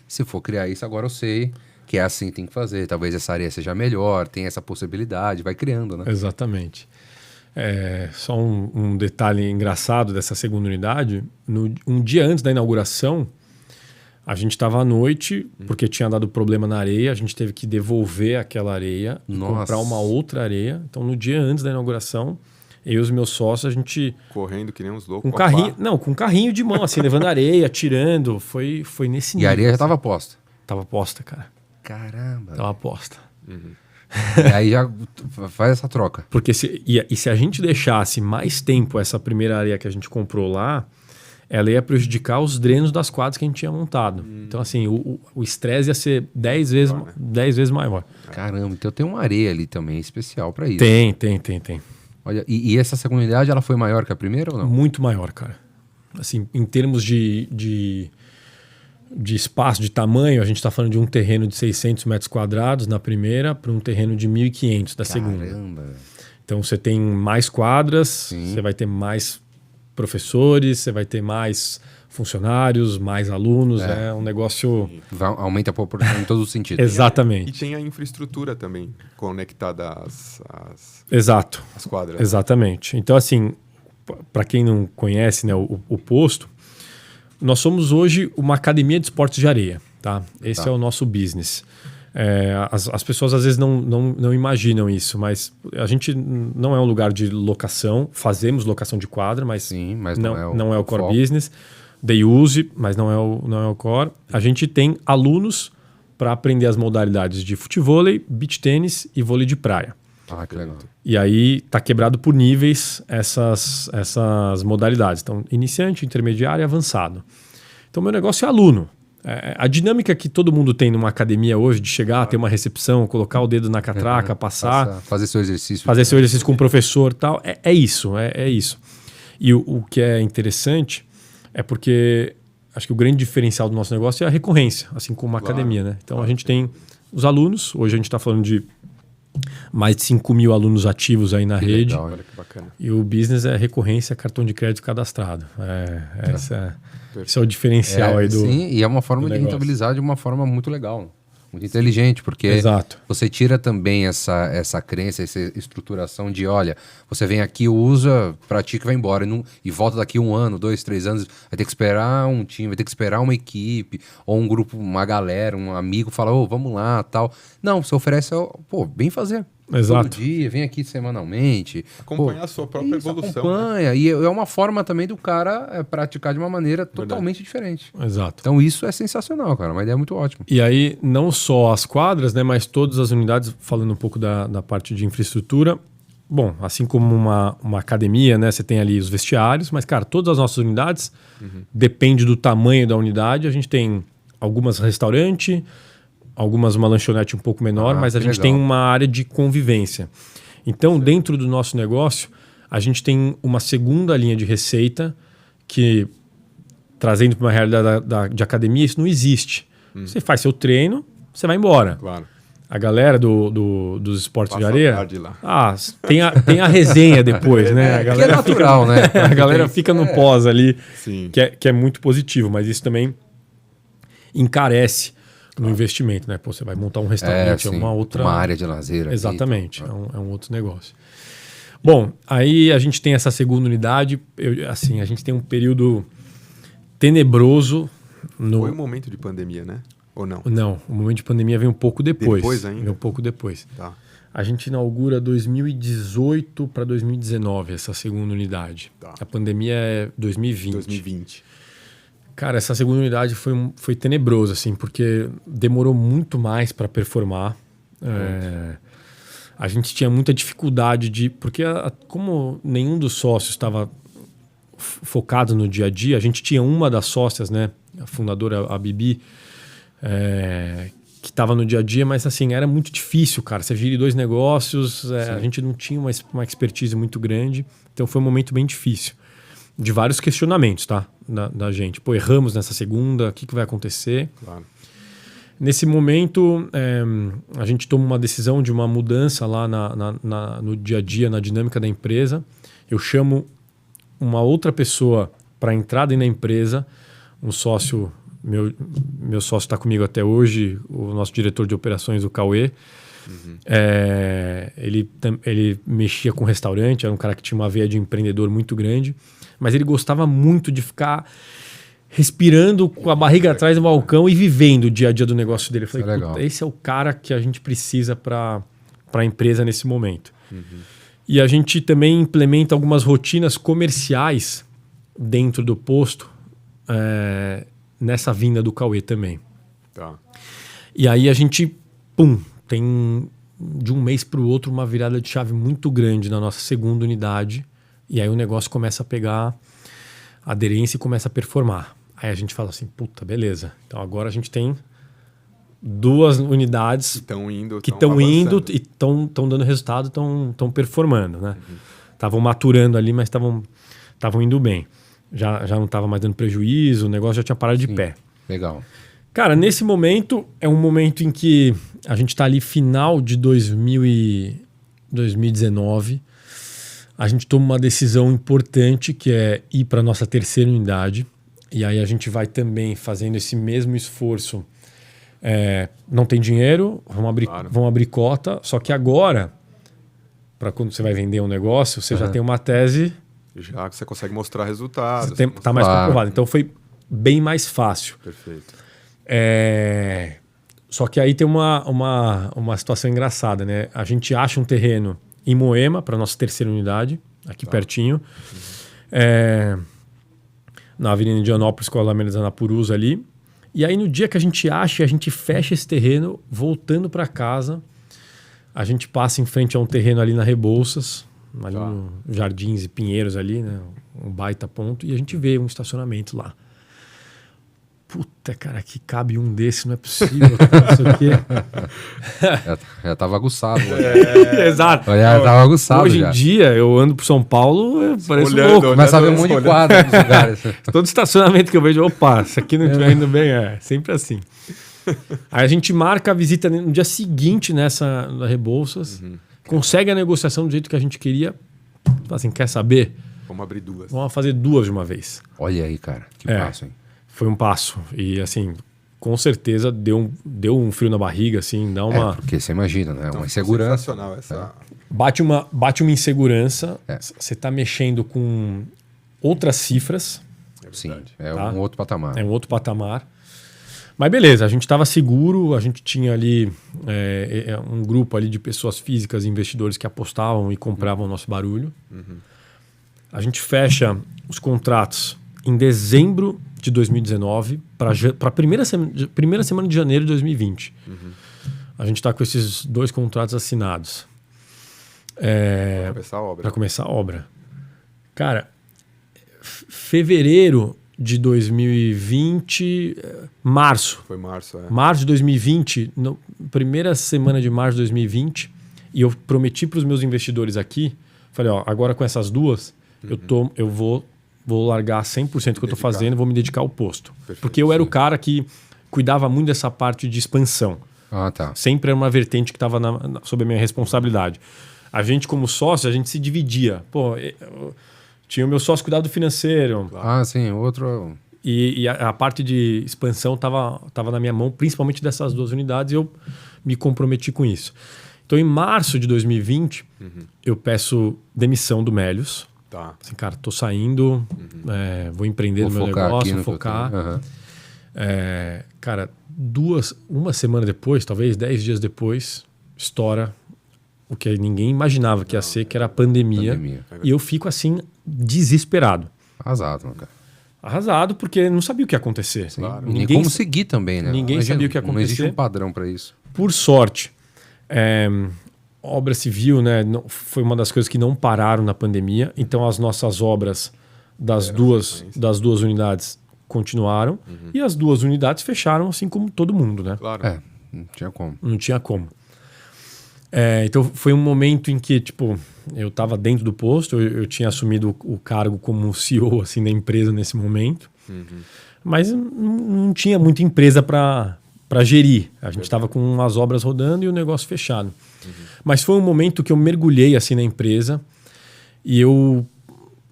Speaker 1: se for criar isso, agora eu sei que é assim que tem que fazer. Talvez essa área seja melhor, tem essa possibilidade, vai criando, né?
Speaker 3: Exatamente. Só um detalhe engraçado dessa segunda unidade. Um dia antes da inauguração, a gente estava à noite, porque tinha dado problema na areia, a gente teve que devolver aquela areia e comprar uma outra areia. Então, no dia antes da inauguração, eu e os meus sócios, a gente...
Speaker 2: Correndo que nem uns loucos.
Speaker 3: Com um carrinho de mão, assim, levando areia, tirando. Foi nesse nível.
Speaker 1: E a areia já estava posta?
Speaker 3: Tava posta, cara.
Speaker 1: Caramba.
Speaker 3: Tava posta.
Speaker 1: E aí já faz essa troca.
Speaker 3: Porque se a gente deixasse mais tempo essa primeira areia que a gente comprou lá, ela ia prejudicar os drenos das quadras que a gente tinha montado. Então, assim, o estresse ia ser 10 vezes maior.
Speaker 1: Caramba, então tem uma areia ali também especial para isso.
Speaker 3: Tem.
Speaker 1: Olha, e essa segunda unidade, ela foi maior que a primeira ou não?
Speaker 3: Muito maior, cara. Assim, em termos de espaço, de tamanho, a gente está falando de um terreno de 600 metros quadrados na primeira para um terreno de 1.500 da segunda.
Speaker 1: Caramba.
Speaker 3: Então, você tem mais quadras, você vai ter mais professores, você vai ter mais funcionários, mais alunos, é um negócio...
Speaker 1: Aumenta a proporção em todos os sentidos.
Speaker 3: Exatamente.
Speaker 2: E tem a infraestrutura também conectada às quadras.
Speaker 3: Exatamente. Então, assim, para quem não conhece, né, o posto, nós somos hoje uma academia de esportes de areia, tá? Esse é o nosso business. As pessoas às vezes não imaginam isso, mas a gente não é um lugar de locação. Fazemos locação de quadra, mas,
Speaker 1: Sim, mas
Speaker 3: não é o core
Speaker 1: foco.
Speaker 3: business. Day use, mas não é o core. A gente tem alunos para aprender as modalidades de futevôlei, beach tênis e vôlei de praia.
Speaker 1: Ah, que legal.
Speaker 3: E aí tá quebrado por níveis essas modalidades. Então, iniciante, intermediário e avançado. Então, meu negócio é aluno. A dinâmica que todo mundo tem numa academia hoje, de chegar, ter uma recepção, colocar o dedo na catraca, passar,
Speaker 1: fazer seu exercício.
Speaker 3: fazer seu exercício com o professor e tal, é isso. E o que é interessante é porque acho que o grande diferencial do nosso negócio é a recorrência, assim como uma academia, né? Então, a gente tem os alunos, hoje a gente está falando de mais de 5 mil alunos ativos aí na rede.
Speaker 1: Legal,
Speaker 2: Olha que bacana.
Speaker 3: E o business é recorrência, cartão de crédito cadastrado. Esse é o diferencial aí do...
Speaker 1: Sim, e é uma forma
Speaker 3: do
Speaker 1: de
Speaker 3: negócio.
Speaker 1: rentabilizar de uma forma muito legal, muito inteligente, porque
Speaker 3: Exato.
Speaker 1: você tira também essa crença, essa estruturação de, olha, você vem aqui, usa, pratica e vai embora, e volta daqui 1 ano, 2, 3 anos, vai ter que esperar um time, vai ter que esperar uma equipe, ou um grupo, uma galera, um amigo, fala, vamos lá, tal. Não, você oferece, bem fazer.
Speaker 3: Exato.
Speaker 1: Todo dia, vem aqui semanalmente.
Speaker 2: Acompanhar a sua própria evolução.
Speaker 1: Acompanha. E é uma forma também do cara praticar de uma maneira totalmente diferente.
Speaker 3: Exato.
Speaker 1: Então isso é sensacional, cara. Uma ideia muito ótima.
Speaker 3: E aí, não só as quadras, né, mas todas as unidades, falando um pouco da parte de infraestrutura. Bom, assim como uma academia, né, você tem ali os vestiários, mas, cara, todas as nossas unidades, depende do tamanho da unidade. A gente tem algumas restaurante, algumas uma lanchonete um pouco menor, mas a gente tem uma área de convivência. Então, dentro do nosso negócio, a gente tem uma segunda linha de receita que, trazendo para uma realidade de academia, isso não existe. Você faz seu treino, você vai embora.
Speaker 2: Claro.
Speaker 3: A galera dos esportes
Speaker 2: Passa
Speaker 3: de areia...
Speaker 2: a tarde lá.
Speaker 3: Tem a resenha depois, né? A galera
Speaker 1: que é natural, né?
Speaker 3: A galera fica no pós ali,
Speaker 2: Sim.
Speaker 3: que é muito positivo, mas isso também encarece no investimento, né? Pô, você vai montar um restaurante,
Speaker 1: sim,
Speaker 3: uma outra...
Speaker 1: uma área de lazer.
Speaker 3: Exatamente,
Speaker 1: aqui, então.
Speaker 3: é um outro negócio. Bom, aí a gente tem essa segunda unidade, a gente tem um período tenebroso no...
Speaker 2: Foi um momento de pandemia, né? Ou não?
Speaker 3: Não, o momento de pandemia vem um pouco depois.
Speaker 2: Depois ainda?
Speaker 3: Vem um pouco depois.
Speaker 2: Tá.
Speaker 3: A gente inaugura 2018 para 2019, essa segunda unidade.
Speaker 2: Tá.
Speaker 3: A pandemia é 2020.
Speaker 2: 2020.
Speaker 3: Cara, essa segunda unidade foi tenebroso, assim, porque demorou muito mais para performar. A gente tinha muita dificuldade de... Porque como nenhum dos sócios estava focado no dia a dia, a gente tinha uma das sócias, né, a fundadora, a Bibi, que estava no dia a dia, mas assim, era muito difícil, cara. Você gira 2 negócios, a gente não tinha uma expertise muito grande, então foi um momento bem difícil. De vários questionamentos, tá? Da gente. Pô, erramos nessa segunda, o que vai acontecer?
Speaker 2: Claro.
Speaker 3: Nesse momento, a gente toma uma decisão de uma mudança lá no dia a dia, na dinâmica da empresa. Eu chamo uma outra pessoa para entrar dentro da empresa, um sócio, meu sócio está comigo até hoje, o nosso diretor de operações, o Cauê. Ele mexia com restaurante, era um cara que tinha uma veia de empreendedor muito grande, mas ele gostava muito de ficar respirando com a barriga atrás do balcão e vivendo o dia a dia do negócio dele. Eu falei, esse é o cara que a gente precisa para a empresa nesse momento. E a gente também implementa algumas rotinas comerciais dentro do posto, nessa vinda do Cauê também.
Speaker 2: Tá.
Speaker 3: E aí a gente, tem de um mês para o outro uma virada de chave muito grande na nossa segunda unidade. E aí o negócio começa a pegar aderência e começa a performar. Aí a gente fala assim, puta, beleza. Então agora a gente tem 2 unidades que estão indo e estão dando resultado, estão performando, né? Estavam maturando ali, mas estavam indo bem. Já não estava mais dando prejuízo, o negócio já tinha parado de pé.
Speaker 1: Legal.
Speaker 3: Cara, nesse momento, é um momento em que a gente está ali final de 2019. A gente toma uma decisão importante, que é ir para a nossa terceira unidade. E aí a gente vai também fazendo esse mesmo esforço. Não tem dinheiro, vamos abrir cota. Só que agora, para quando você vai vender um negócio, você já tem uma tese...
Speaker 2: Já que você consegue mostrar resultados.
Speaker 3: Está mais comprovado. Então foi bem mais fácil.
Speaker 2: Perfeito.
Speaker 3: Só que aí tem uma situação engraçada, né? A gente acha um terreno em Moema, para nossa terceira unidade, aqui pertinho. Na Avenida Indianópolis, com a Alameda das Anapurus ali. E aí no dia que a gente acha, a gente fecha esse terreno, voltando para casa, a gente passa em frente a um terreno ali na Rebouças, ali no Jardins e Pinheiros ali, né? Um baita ponto, e a gente vê um estacionamento lá. Puta, cara, que cabe um desse, não é possível. Não sei o quê.
Speaker 1: Já tava aguçado.
Speaker 3: Exato.
Speaker 1: Já tava aguçado.
Speaker 3: Hoje
Speaker 1: já.
Speaker 3: em dia, eu ando por São Paulo, eu pareço
Speaker 2: Olhando,
Speaker 3: louco.
Speaker 1: Começa a ver um monte de quadro nos lugares.
Speaker 3: Todo estacionamento que eu vejo, opa, isso aqui não estiver indo bem, sempre assim. Aí a gente marca a visita no dia seguinte nessa da Rebouças, consegue a negociação do jeito que a gente queria. Assim, quer saber?
Speaker 2: Vamos abrir 2.
Speaker 3: Vamos fazer 2 de uma vez.
Speaker 1: Olha aí, cara, que passo, hein?
Speaker 3: Foi um passo. E assim, com certeza deu um frio na barriga, assim, dá uma...
Speaker 1: Porque você imagina, né?
Speaker 2: Então,
Speaker 1: uma insegurança.
Speaker 2: Sensacional essa...
Speaker 3: Bate uma insegurança, você tá mexendo com outras cifras.
Speaker 1: Sim,
Speaker 3: Tá?
Speaker 1: um outro patamar.
Speaker 3: É um outro patamar. Mas beleza, a gente estava seguro, a gente tinha ali um grupo ali de pessoas físicas, investidores que apostavam e compravam o nosso barulho. A gente fecha os contratos em dezembro de 2019 para a primeira semana de janeiro de 2020. A gente está com esses 2 contratos assinados.
Speaker 2: Para começar a obra.
Speaker 3: Para começar a obra. Cara, fevereiro de 2020, março.
Speaker 2: Foi março,
Speaker 3: Março de 2020, primeira semana de março de 2020, e eu prometi para os meus investidores aqui, falei, ó, agora com essas 2, eu vou largar 100% do que eu estou fazendo, vou me dedicar ao posto.
Speaker 2: Perfeito,
Speaker 3: porque eu era o cara que cuidava muito dessa parte de expansão.
Speaker 1: Ah, tá.
Speaker 3: Sempre era uma vertente que estava sob a minha responsabilidade. A gente, como sócio, a gente se dividia. Pô, tinha o meu sócio cuidado do financeiro.
Speaker 2: Claro.
Speaker 1: Ah, sim, outro...
Speaker 3: E a parte de expansão estava na minha mão, principalmente dessas 2 unidades, e eu me comprometi com isso. Então, em março de 2020, eu peço demissão do Mélios.
Speaker 2: Tá.
Speaker 3: Assim, cara, tô saindo, vou empreender no meu negócio, vou focar. Cara, uma semana depois, talvez 10 dias depois, estoura o que ninguém imaginava que ia ser, que era a pandemia. E eu fico assim, desesperado.
Speaker 1: Arrasado, cara.
Speaker 3: Arrasado, porque não sabia o que ia acontecer.
Speaker 1: Claro. Ninguém como seguir também, né?
Speaker 3: Ninguém sabia o que ia acontecer.
Speaker 1: Não existe um padrão para isso.
Speaker 3: Por sorte, obra civil, né, foi uma das coisas que não pararam na pandemia. Então, as nossas obras das duas unidades continuaram. E as 2 unidades fecharam, assim como todo mundo, né?
Speaker 2: Claro.
Speaker 1: Não tinha como.
Speaker 3: Não tinha como. Então, foi um momento em que, tipo, eu estava dentro do posto, eu tinha assumido o cargo como CEO assim, da empresa nesse momento, mas não tinha muita empresa para gerir. A gente estava com as obras rodando e o negócio fechado. Mas foi um momento que eu mergulhei assim, na empresa e eu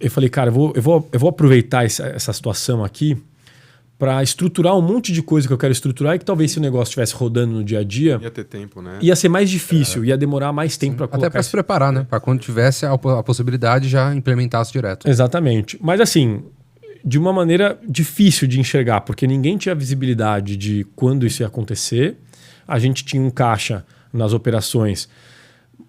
Speaker 3: falei, cara, eu vou aproveitar essa situação aqui para estruturar um monte de coisa que eu quero estruturar e que talvez se o negócio estivesse rodando no dia a dia...
Speaker 2: Ia ter tempo, né?
Speaker 3: Ia ser mais difícil, ia demorar mais tempo para colocar...
Speaker 1: Até para se preparar, né? Para quando tivesse a possibilidade já implementasse direto.
Speaker 3: Exatamente. Mas assim, de uma maneira difícil de enxergar, porque ninguém tinha visibilidade de quando isso ia acontecer. A gente tinha um caixa nas operações,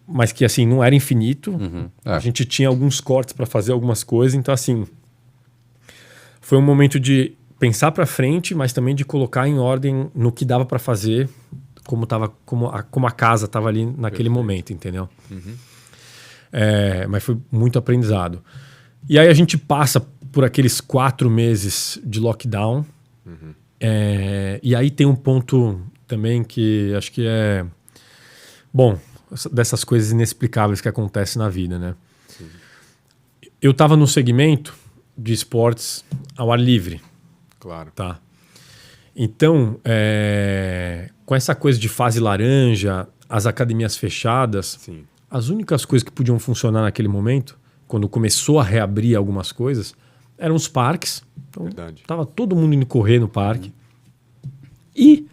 Speaker 3: mas que assim, não era infinito. A gente tinha alguns cortes para fazer algumas coisas. Então assim, foi um momento de... pensar para frente, mas também de colocar em ordem no que dava para fazer, como a casa estava ali naquele momento, entendeu? Mas foi muito aprendizado. E aí a gente passa por aqueles 4 meses de lockdown. E aí tem um ponto também que acho que é... Bom, dessas coisas inexplicáveis que acontecem na vida, né? Eu estava no segmento de esportes ao ar livre.
Speaker 2: Claro.
Speaker 3: Tá. Então, com essa coisa de fase laranja, as academias fechadas,
Speaker 2: Sim.
Speaker 3: as únicas coisas que podiam funcionar naquele momento, quando começou a reabrir algumas coisas, eram os parques. Então,
Speaker 2: Verdade.
Speaker 3: tava todo mundo indo correr no parque. E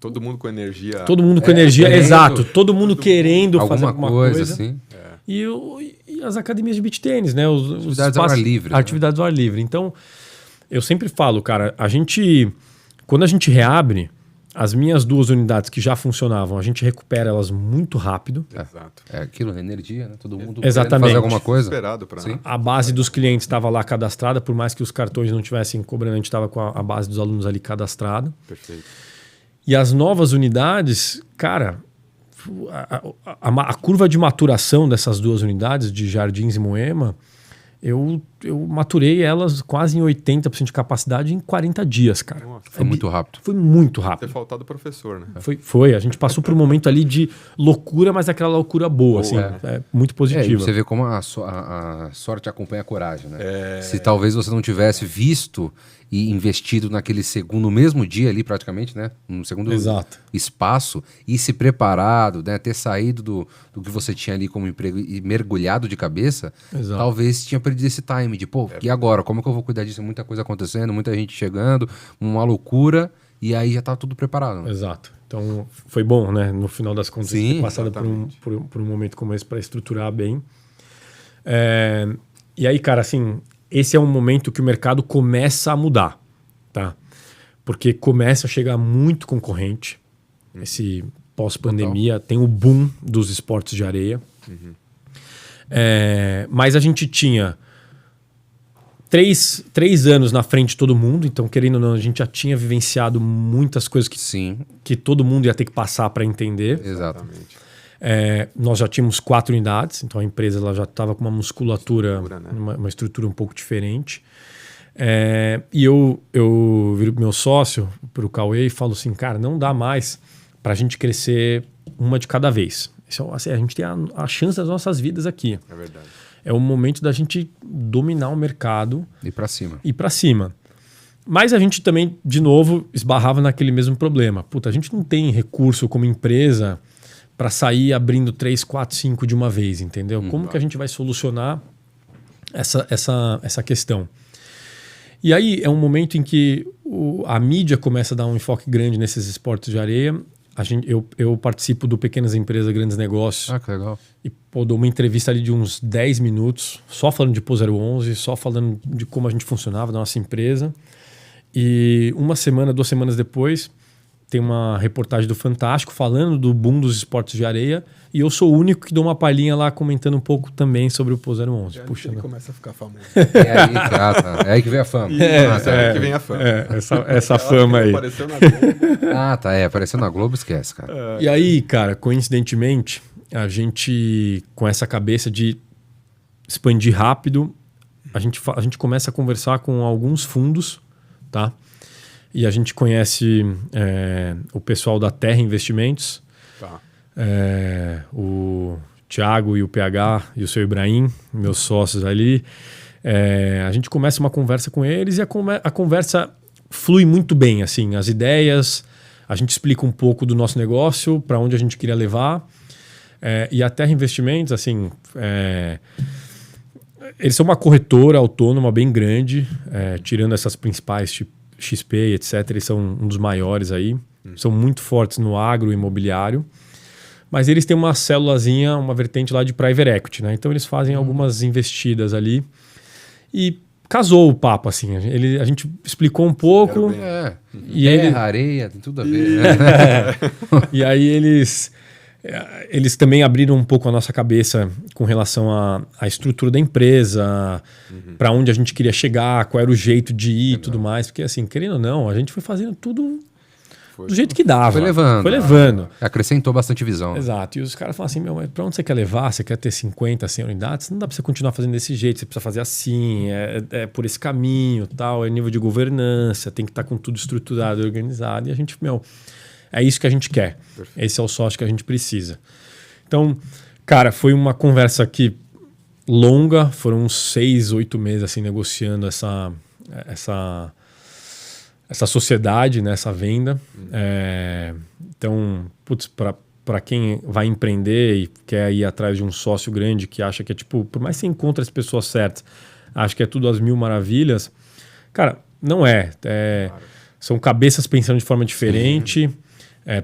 Speaker 2: Todo mundo com energia.
Speaker 3: todo mundo com energia,
Speaker 1: querendo,
Speaker 3: exato. Todo mundo querendo fazer alguma coisa.
Speaker 1: assim.
Speaker 3: E as academias de beach tênis, né? Os
Speaker 1: Atividades ao ar livre, né?
Speaker 3: Atividades ao ar livre. Então, eu sempre falo, cara, quando a gente reabre, as minhas 2 unidades que já funcionavam, a gente recupera elas muito rápido.
Speaker 2: Exato.
Speaker 1: É aquilo, energia, né? Todo mundo
Speaker 3: Exatamente.
Speaker 1: fazer alguma coisa.
Speaker 2: Esperado para
Speaker 3: A base dos clientes estava lá cadastrada, por mais que os cartões não tivessem cobrando, a gente estava com a base dos alunos ali cadastrada.
Speaker 2: Perfeito.
Speaker 3: E as novas unidades, cara, a curva de maturação dessas 2 unidades, de Jardins e Moema, eu maturei elas quase em 80% de capacidade em 40 dias, cara.
Speaker 2: Nossa,
Speaker 1: Foi muito rápido.
Speaker 3: Foi muito
Speaker 2: ter
Speaker 3: rápido.
Speaker 2: faltado o professor, né?
Speaker 3: Foi. A gente passou por um momento ali de loucura, mas aquela loucura boa, assim. É muito
Speaker 1: E
Speaker 3: positiva.
Speaker 1: você vê como a sorte acompanha a coragem, né? Se talvez você não tivesse visto e investido naquele segundo, mesmo dia ali praticamente, né? No segundo
Speaker 3: Exato.
Speaker 1: espaço, e se preparado, né? Ter saído do que você tinha ali como emprego e mergulhado de cabeça,
Speaker 3: Exato.
Speaker 1: talvez tinha perdido esse time de, pô, e agora? Como é que eu vou cuidar disso? Muita coisa acontecendo, muita gente chegando, uma loucura, e aí já tá tudo preparado. Né?
Speaker 3: Exato. Então, foi bom, né? No final das contas,
Speaker 1: Sim,
Speaker 3: ter passado por um momento como esse para estruturar bem. E aí, cara, assim, esse é um momento que o mercado começa a mudar, tá? Porque começa a chegar muito concorrente. Esse pós-pandemia tem o boom dos esportes de areia. Mas a gente tinha 3 anos na frente de todo mundo, então, querendo ou não, a gente já tinha vivenciado muitas coisas que todo mundo ia ter que passar para entender.
Speaker 1: Exatamente.
Speaker 3: Nós já tínhamos 4 unidades, então a empresa ela já estava com uma musculatura,
Speaker 2: né?
Speaker 3: uma estrutura um pouco diferente. E eu viro pro meu sócio, pro Cauê, e falo assim, cara, não dá mais para a gente crescer uma de cada vez. Assim, a gente tem a chance das nossas vidas aqui.
Speaker 2: É verdade.
Speaker 3: É o momento da gente dominar o mercado.
Speaker 1: E pra cima.
Speaker 3: E para cima. Mas a gente também, de novo, esbarrava naquele mesmo problema. Puta, a gente não tem recurso como empresa para sair abrindo 3, 4, 5 de uma vez, entendeu? Como que a gente vai solucionar essa questão? E aí é um momento em que a mídia começa a dar um enfoque grande nesses esportes de areia. Eu participo do Pequenas Empresas, Grandes Negócios.
Speaker 1: Ah, que legal.
Speaker 3: E dou uma entrevista ali de uns 10 minutos, só falando de PO 011, só falando de como a gente funcionava, da nossa empresa. E 2 semanas depois, tem uma reportagem do Fantástico falando do boom dos esportes de areia. E eu sou o único que dou uma palhinha lá comentando um pouco também sobre o PO 011.
Speaker 4: Puxa, ele começa a ficar famoso.
Speaker 1: É aí que vem a fama.
Speaker 2: É que vem a fama.
Speaker 3: Essa fama aí.
Speaker 2: Apareceu na Globo.
Speaker 1: Apareceu na Globo, esquece, cara.
Speaker 3: E aí, cara, coincidentemente, a gente, com essa cabeça de expandir rápido, a gente começa a conversar com alguns fundos, tá? E a gente conhece o pessoal da Terra Investimentos,
Speaker 2: Tá.
Speaker 3: o Thiago e o PH e o seu Ibrahim, meus sócios ali. A gente começa uma conversa com eles e a conversa flui muito bem, assim, as ideias, a gente explica um pouco do nosso negócio, para onde a gente queria levar. E a Terra Investimentos, assim, eles são uma corretora autônoma bem grande, tirando essas principais, tipo XP, etc. Eles são um dos maiores aí, são muito fortes no agro imobiliário, mas eles têm uma célulazinha, uma vertente lá de private equity, né? Então eles fazem algumas investidas ali e casou o papo, assim. A gente explicou um pouco.
Speaker 1: E areia, tem tudo a ver.
Speaker 3: E aí eles também abriram um pouco a nossa cabeça com relação à estrutura da empresa, para onde a gente queria chegar, qual era o jeito de ir e tudo mais. Porque, assim, querendo ou não, a gente foi fazendo tudo do jeito que dava.
Speaker 1: Foi levando. Acrescentou bastante visão.
Speaker 3: Exato. E os caras falam assim, mas para onde você quer levar? Você quer ter 50, 100 unidades? Não dá para você continuar fazendo desse jeito. Você precisa fazer assim, é por esse caminho, tal, é nível de governança, tem que estar com tudo estruturado e organizado. E a gente, é isso que a gente quer. Perfeito. Esse é o sócio que a gente precisa. Então, cara, foi uma conversa aqui longa. Foram uns 6, 8 meses assim, negociando essa sociedade, né, essa venda. Então, para quem vai empreender e quer ir atrás de um sócio grande que acha que é tipo, por mais que você encontre as pessoas certas, acha que é tudo às mil maravilhas, cara, não é. Claro. São cabeças pensando de forma diferente.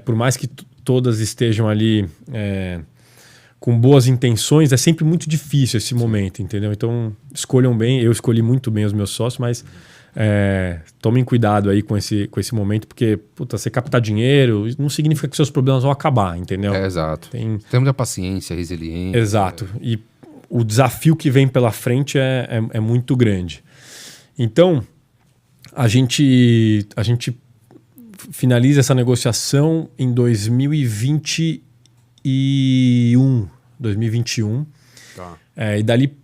Speaker 3: Por mais que todas estejam ali com boas intenções, é sempre muito difícil esse momento, entendeu? Então, escolham bem. Eu escolhi muito bem os meus sócios, mas tomem cuidado aí com esse momento, porque você captar dinheiro não significa que seus problemas vão acabar, entendeu?
Speaker 1: Exato. Temos muita paciência, resiliência.
Speaker 3: Exato. E o desafio que vem pela frente é muito grande. Então, a gente finaliza essa negociação em 2021.
Speaker 2: Tá.
Speaker 3: E dali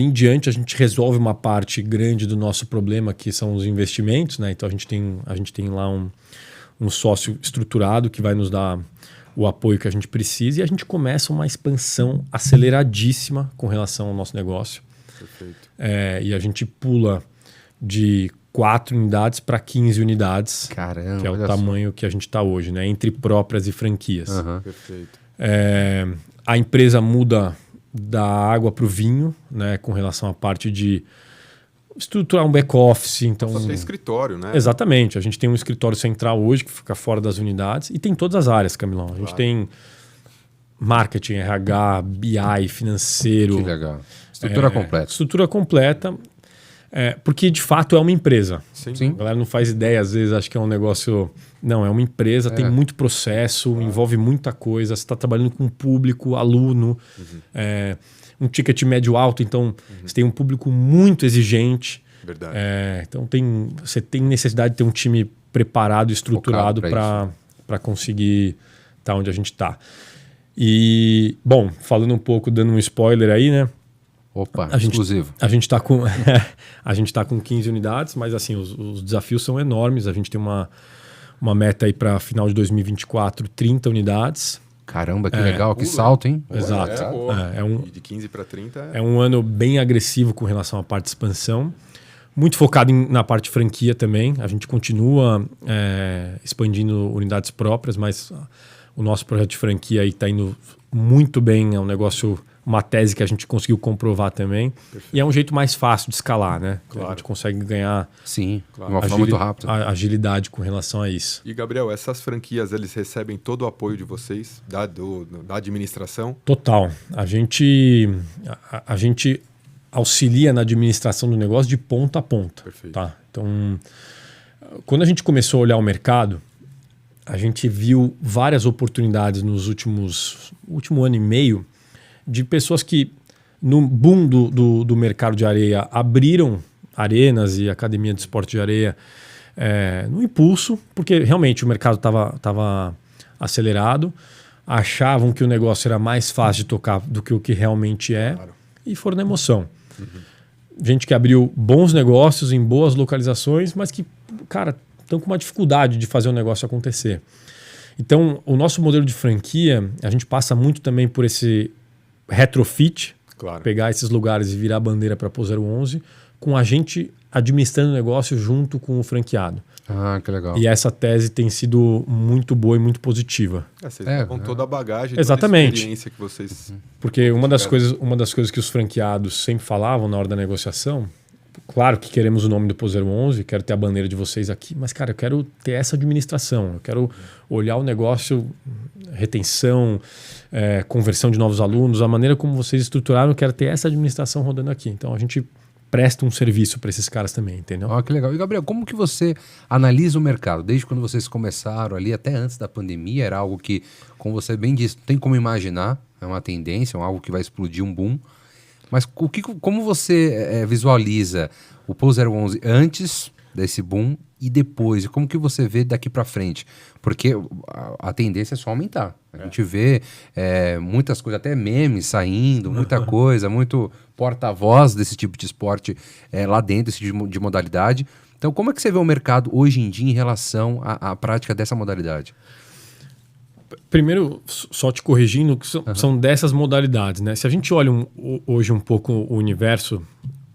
Speaker 3: em diante a gente resolve uma parte grande do nosso problema, que são os investimentos, né? Então a gente tem lá um sócio estruturado que vai nos dar o apoio que a gente precisa e a gente começa uma expansão aceleradíssima com relação ao nosso negócio.
Speaker 2: Perfeito.
Speaker 3: E a gente pula de 4 unidades para 15 unidades.
Speaker 1: Caramba,
Speaker 3: que é o tamanho que a gente está hoje, né? Entre próprias e franquias.
Speaker 2: Perfeito.
Speaker 3: A empresa muda da água para o vinho, né? Com relação à parte de estruturar um back-office. Então,
Speaker 2: só tem escritório, né?
Speaker 3: Exatamente. A gente tem um escritório central hoje que fica fora das unidades e tem todas as áreas, Camilão. A gente tem marketing, RH, BI, financeiro.
Speaker 1: Que legal. Estrutura completa.
Speaker 3: Estrutura completa. Porque de fato é uma empresa.
Speaker 2: Sim.
Speaker 3: A galera não faz ideia, às vezes acha que é um negócio. Não, é uma empresa, tem muito processo, envolve muita coisa. Você está trabalhando com um público, aluno, um ticket médio alto, então você tem um público muito exigente.
Speaker 2: Verdade.
Speaker 3: Então você tem necessidade de ter um time preparado, estruturado para conseguir estar onde a gente está. E, bom, falando um pouco, dando um spoiler aí, né?
Speaker 1: Opa,
Speaker 3: exclusivo. A gente está com 15 unidades, mas assim, os desafios são enormes. A gente tem uma meta aí para final de 2024, 30 unidades.
Speaker 1: Caramba, que legal, que salto, hein?
Speaker 3: Exato.
Speaker 2: De 15 para 30.
Speaker 3: É um ano bem agressivo com relação à parte de expansão. Muito focado na parte de franquia também. A gente continua expandindo unidades próprias, mas o nosso projeto de franquia aí está indo muito bem. É um negócio... Uma tese que a gente conseguiu comprovar também. Perfeito. E é um jeito mais fácil de escalar, né?
Speaker 2: Claro.
Speaker 3: A gente consegue ganhar
Speaker 1: de uma forma muito rápida.
Speaker 3: Agilidade com relação a isso.
Speaker 2: E, Gabriel, essas franquias, eles recebem todo o apoio de vocês, da administração?
Speaker 3: Total. A gente auxilia na administração do negócio de ponta a ponta.
Speaker 2: Perfeito.
Speaker 3: Tá? Então, quando a gente começou a olhar o mercado, a gente viu várias oportunidades nos último ano e meio de pessoas que, no boom do mercado de areia, abriram arenas e academia de esporte de areia no impulso, porque realmente o mercado estava acelerado, achavam que o negócio era mais fácil de tocar do que o que realmente é, e foram na emoção. Gente que abriu bons negócios em boas localizações, mas que, cara, estão com uma dificuldade de fazer o negócio acontecer. Então, o nosso modelo de franquia, a gente passa muito também por esse retrofit, pegar esses lugares e virar a bandeira para Pô 011, com a gente administrando o negócio junto com o franqueado.
Speaker 1: Ah, que legal.
Speaker 3: E essa tese tem sido muito boa e muito positiva.
Speaker 2: Vocês levam toda a bagagem,
Speaker 3: exatamente,
Speaker 2: toda a experiência que vocês...
Speaker 3: Porque uma das coisas que os franqueados sempre falavam na hora da negociação, claro que queremos o nome do Pô 011, quero ter a bandeira de vocês aqui, mas, cara, eu quero ter essa administração, eu quero olhar o negócio, retenção, conversão de novos alunos, a maneira como vocês estruturaram, eu quero ter essa administração rodando aqui. Então, a gente presta um serviço para esses caras também, entendeu?
Speaker 1: Que legal. E, Gabriel, como que você analisa o mercado? Desde quando vocês começaram ali, até antes da pandemia, era algo que, como você bem disse, não tem como imaginar, é uma tendência, é algo que vai explodir um boom. Mas como você visualiza o Pô 011 antes desse boom e depois? E como que você vê daqui para frente? Porque a tendência é só aumentar. A gente vê muitas coisas, até memes saindo, muita coisa, muito porta-voz desse tipo de esporte lá dentro, esse tipo de modalidade. Então, como é que você vê o mercado hoje em dia em relação à prática dessa modalidade?
Speaker 3: Primeiro, só te corrigindo, que são dessas modalidades, né? Se a gente olha hoje um pouco o universo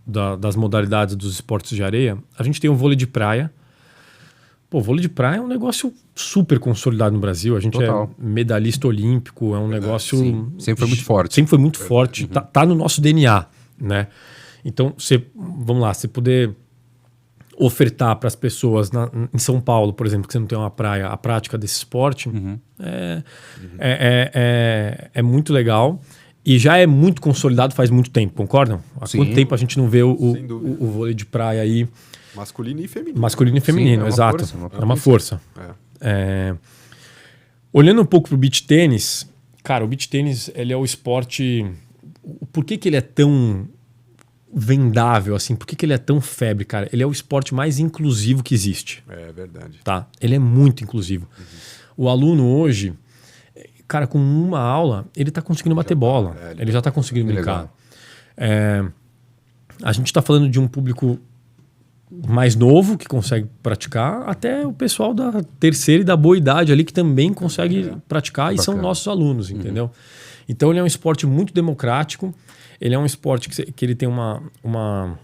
Speaker 3: das modalidades dos esportes de areia, a gente tem o vôlei de praia. Pô, vôlei de praia é um negócio super consolidado no Brasil. A gente é medalhista olímpico, é um negócio...
Speaker 1: Sim, sempre foi muito forte.
Speaker 3: Sempre foi muito forte, tá no nosso DNA, né? Então, vamos lá, se puder ofertar para as pessoas em São Paulo, por exemplo, que você não tem uma praia, a prática desse esporte é muito legal. E já é muito consolidado faz muito tempo, concordam? Há
Speaker 1: Sim.
Speaker 3: quanto tempo a gente não vê
Speaker 2: Sem dúvida.
Speaker 3: o vôlei de praia aí?
Speaker 2: Masculino e feminino.
Speaker 3: Masculino e feminino,
Speaker 1: é uma
Speaker 3: exato.
Speaker 1: força,
Speaker 3: É uma força. Olhando um pouco pro beach tênis, cara, o beach tênis ele é o esporte... Por que ele é tão vendável assim? Por que ele é tão febre, cara? Ele é o esporte mais inclusivo que existe.
Speaker 2: É verdade.
Speaker 3: Tá? Ele é muito inclusivo. O aluno hoje, cara, com uma aula, ele tá conseguindo bater bola. Ele já tá conseguindo brincar. A gente tá falando de um público mais novo que consegue praticar, até o pessoal da terceira e da boa idade ali que também consegue praticar e são nossos alunos, entendeu? Então ele é um esporte muito democrático, ele é um esporte que ele tem um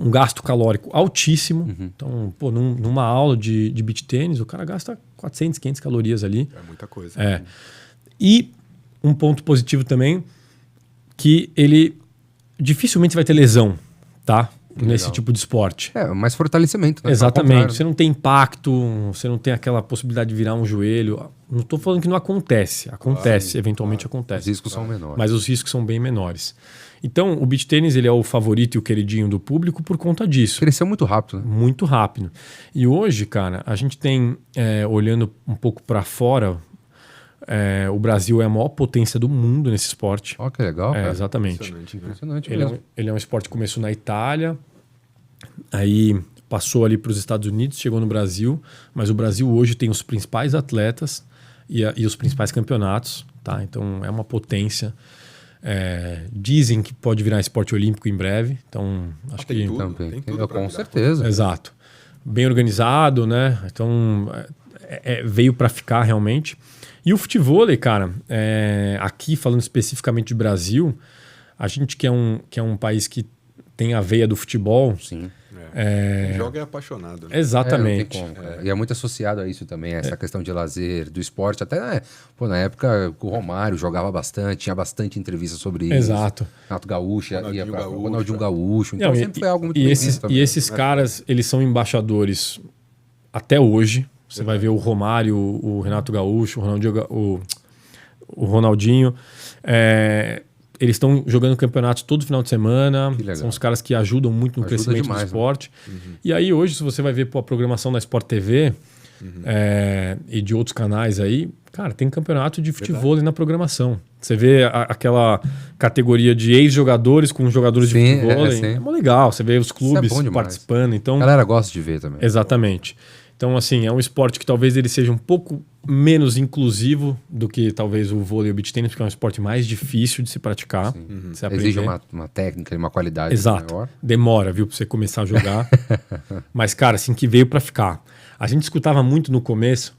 Speaker 3: gasto calórico altíssimo. Então, pô, numa aula de beach tênis, o cara gasta 400, 500 calorias ali.
Speaker 2: É muita coisa.
Speaker 3: E um ponto positivo também, que ele dificilmente vai ter lesão, tá? Nesse tipo de esporte.
Speaker 1: Mais fortalecimento, né?
Speaker 3: Exatamente. Você não tem impacto, você não tem aquela possibilidade de virar um joelho. Não estou falando que não acontece. Acontece, eventualmente acontece.
Speaker 1: Os riscos são menores.
Speaker 3: Mas os riscos são bem menores. Então, o beach tênis ele é o favorito e o queridinho do público por conta disso.
Speaker 1: Cresceu muito rápido, né?
Speaker 3: Muito rápido. E hoje, cara, a gente tem, olhando um pouco para fora, o Brasil é a maior potência do mundo nesse esporte.
Speaker 1: Ó, que legal, cara.
Speaker 3: Exatamente.
Speaker 1: Impressionante
Speaker 3: Ele
Speaker 1: mesmo.
Speaker 3: é um esporte que começou na Itália, aí passou ali para os Estados Unidos, chegou no Brasil, mas o Brasil hoje tem os principais atletas e os principais campeonatos, tá? Então é uma potência. Dizem que pode virar esporte olímpico em breve, então acho
Speaker 2: Tem
Speaker 3: que...
Speaker 2: tudo,
Speaker 1: Também.
Speaker 2: tem tudo pra
Speaker 1: Com
Speaker 2: virar.
Speaker 1: certeza.
Speaker 3: Exato. Bem organizado, né? Então veio para ficar realmente. E o futevôlei, cara, aqui falando especificamente de Brasil, a gente que é um país que tem a veia do futebol.
Speaker 1: Sim.
Speaker 2: Quem joga é apaixonado. Né?
Speaker 3: Exatamente.
Speaker 1: Não tem como, cara. E é muito associado a isso também, essa questão de lazer, do esporte. Até, na época, o Romário jogava bastante, tinha bastante entrevista sobre isso.
Speaker 3: Exato.
Speaker 1: Renato Gaúcho,
Speaker 2: Ronaldinho Gaúcho.
Speaker 1: Ronaldinho Gaúcho. Então
Speaker 3: Não,
Speaker 1: sempre foi algo muito
Speaker 3: e
Speaker 1: bem
Speaker 3: esses,
Speaker 1: visto também.
Speaker 3: e esses caras, eles são embaixadores até hoje. Você vai ver o Romário, o Renato Gaúcho, o Ronaldinho. Eles estão jogando campeonatos todo final de semana. São os caras que ajudam muito no crescimento demais, do esporte. Né? E aí hoje, se você vai ver a programação da Sport TV e de outros canais aí, cara, tem campeonato de futevôlei na programação. Você vê aquela categoria de ex-jogadores com jogadores de futevôlei. É mó legal. Você vê os clubes participando. Então,
Speaker 1: a galera gosta de ver também.
Speaker 3: Exatamente. Então, assim, é um esporte que talvez ele seja um pouco menos inclusivo do que talvez o vôlei e o beach tênis, porque é um esporte mais difícil de se praticar. De se
Speaker 1: exige uma técnica e uma qualidade
Speaker 3: maior. Demora, viu, pra você começar a jogar. Mas, cara, assim, que veio pra ficar. A gente escutava muito no começo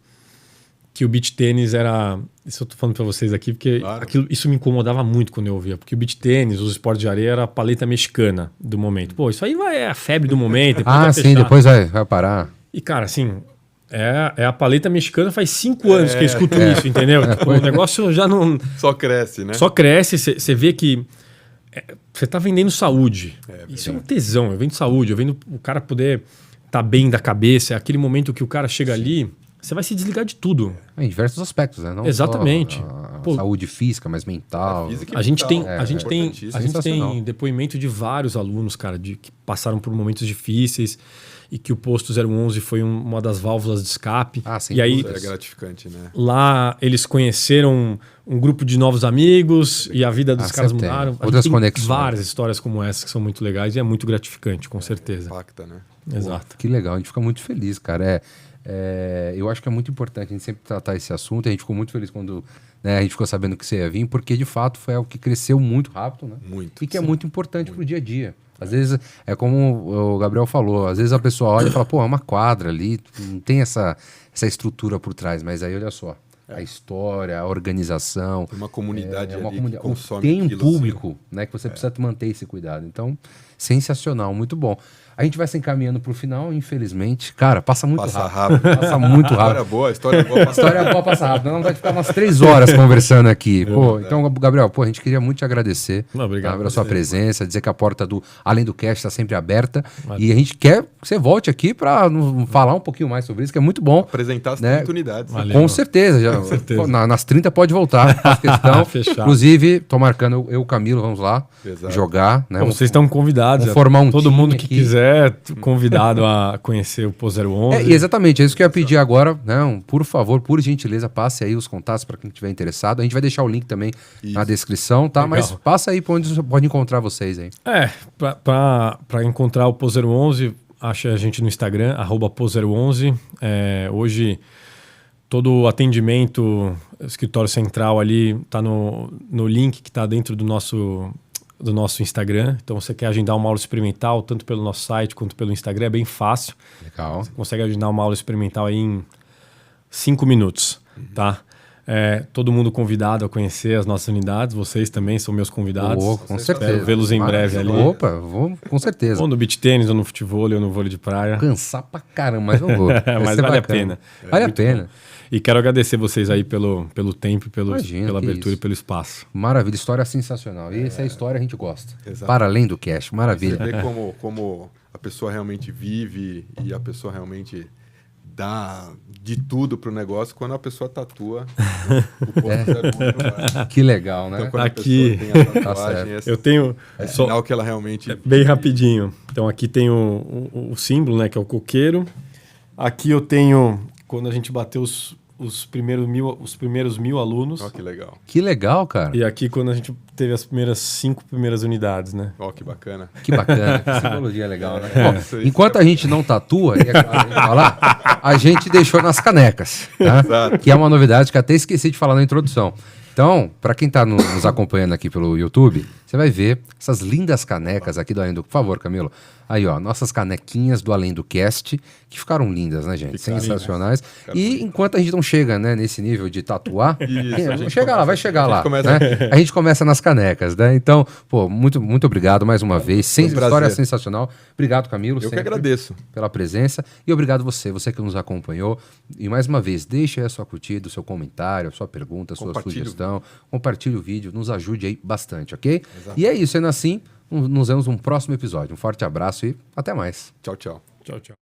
Speaker 3: que o beach tênis era... Isso eu tô falando pra vocês aqui, porque isso me incomodava muito quando eu ouvia. Porque o beach tênis, os esportes de areia, era a paleta mexicana do momento. Pô, isso aí é a febre do momento.
Speaker 1: Sim, depois vai parar.
Speaker 3: E, cara, assim, é a paleta mexicana faz 5 anos que eu escuto isso, entendeu? Tipo, o negócio já não...
Speaker 2: Só cresce, né?
Speaker 3: Só cresce, você vê que você tá vendendo saúde. Isso é um tesão, eu vendo saúde, eu vendo o cara poder tá bem da cabeça, é aquele momento que o cara chega ali, você vai se desligar de tudo.
Speaker 1: Em diversos aspectos, né? Não
Speaker 3: exatamente.
Speaker 1: Só saúde física, mas mental.
Speaker 3: A gente tem depoimento de vários alunos, cara, que passaram por momentos difíceis e que o posto 011 foi uma das válvulas de escape.
Speaker 1: Sim,
Speaker 3: e aí
Speaker 2: é gratificante, né?
Speaker 3: Lá eles conheceram um grupo de novos amigos e a vida dos caras mudaram.
Speaker 1: Outras conexões.
Speaker 3: Várias histórias como essa que são muito legais e é muito gratificante, com certeza.
Speaker 2: Impacta, né?
Speaker 3: Exato.
Speaker 1: Que legal, a gente fica muito feliz, cara. Eu acho que é muito importante a gente sempre tratar esse assunto. A gente ficou muito feliz quando a gente ficou sabendo que você ia vir, porque de fato foi algo que cresceu muito rápido, né?
Speaker 2: Muito.
Speaker 1: E que é muito importante pro dia a dia. Às vezes, é como o Gabriel falou, às vezes a pessoa olha e fala, pô, é uma quadra ali, não tem essa estrutura por trás, mas aí olha só, a história, a organização.
Speaker 2: Tem uma comunidade ali
Speaker 1: que
Speaker 2: consome
Speaker 1: tem um
Speaker 2: aquilo,
Speaker 1: público,
Speaker 2: assim.
Speaker 1: né, que você precisa manter esse cuidado. Então, sensacional, muito bom. A gente vai se encaminhando pro final, infelizmente. Cara, passa muito rápido. Passa muito rápido.
Speaker 2: História boa
Speaker 1: passa rápido. Não vai ficar umas 3 horas conversando aqui. Então, Gabriel, a gente queria muito te agradecer pela sua presença, dizer que a porta do Além do Cast está sempre aberta. E a gente quer que você volte aqui para falar um pouquinho mais sobre isso, que é muito bom.
Speaker 2: Apresentar as oportunidades.
Speaker 1: Com certeza. Nas 30 pode voltar, faz questão.
Speaker 3: Fechado.
Speaker 1: Inclusive, tô marcando eu e o Camilo, vamos lá jogar. Né?
Speaker 3: Bom, vocês estão convidados.
Speaker 1: Vamos formar um
Speaker 3: todo
Speaker 1: time
Speaker 3: mundo que
Speaker 1: aqui.
Speaker 3: quiser, convidado a conhecer o Pô 011.
Speaker 1: Exatamente, é isso que eu ia pedir agora. Né? Por favor, por gentileza, passe aí os contatos para quem estiver interessado. A gente vai deixar o link também na descrição, tá? Legal. Mas passa aí para onde você pode encontrar vocês aí.
Speaker 3: Para encontrar o Pô 011, acha a gente no Instagram, @Pô011. Hoje, todo o atendimento, escritório central ali, está no link que está dentro do nosso Instagram. Então, você quer agendar uma aula experimental, tanto pelo nosso site quanto pelo Instagram, é bem fácil.
Speaker 1: Legal.
Speaker 3: Você consegue agendar uma aula experimental aí em 5 minutos, tá? Todo mundo convidado a conhecer as nossas unidades. Vocês também são meus convidados.
Speaker 1: Com certeza.
Speaker 3: Espero vê-los em breve ali.
Speaker 1: Opa, vou com certeza.
Speaker 3: Ou no beach tênis, ou no futebol, ou no vôlei de praia.
Speaker 1: Cansar pra caramba, mas não vou.
Speaker 3: Mas vale a pena.
Speaker 1: Vale a pena.
Speaker 3: Bom. E quero agradecer vocês aí pelo tempo, pela abertura e pelo espaço.
Speaker 1: Maravilha, história sensacional. E essa é a história a gente gosta.
Speaker 2: Exato.
Speaker 1: Para além do cash, maravilha.
Speaker 2: Você vê como a pessoa realmente vive e a pessoa realmente dá de tudo pro negócio quando a pessoa tatua o posto
Speaker 1: Que legal, né?
Speaker 2: Então, quando
Speaker 3: aqui
Speaker 2: a pessoa tem a tatuagem,
Speaker 3: eu tenho
Speaker 2: é sinal que ela realmente
Speaker 3: bem rapidinho. Então aqui tem o símbolo, né, que é o coqueiro. Aqui eu tenho quando a gente bateu os primeiros 1.000 alunos.
Speaker 2: Ó, que legal.
Speaker 1: Que legal, cara.
Speaker 3: E aqui quando a gente teve as 5 primeiras unidades, né?
Speaker 2: Ó, que bacana.
Speaker 1: Que bacana. Que simbologia legal, né? Bom, enquanto a gente não tatua, a gente deixou nas canecas, tá? Que é uma novidade que até esqueci de falar na introdução. Então, para quem está nos acompanhando aqui pelo YouTube, você vai ver essas lindas canecas aqui do Além do... Por favor, Camilo. Aí, ó, nossas canequinhas do Além do Cast, que ficaram lindas, né, gente?
Speaker 2: Ficaram
Speaker 1: sensacionais.
Speaker 2: lindas.
Speaker 1: E enquanto a gente não chega, né, nesse nível de tatuar, vai chegar lá.
Speaker 2: Começa...
Speaker 1: Né? A gente começa nas canecas, né? Então, pô, muito obrigado mais uma vez. História sensacional. Obrigado, Camilo.
Speaker 2: Eu que agradeço.
Speaker 1: Pela presença. E obrigado você que nos acompanhou. E mais uma vez, deixe aí a sua curtida, o seu comentário, a sua pergunta, a sua sugestão. Compartilhe o vídeo, nos ajude aí bastante, ok? Exato. E é isso, sendo assim, nos vemos num próximo episódio. Um forte abraço e até mais.
Speaker 2: Tchau, tchau.
Speaker 3: Tchau, tchau.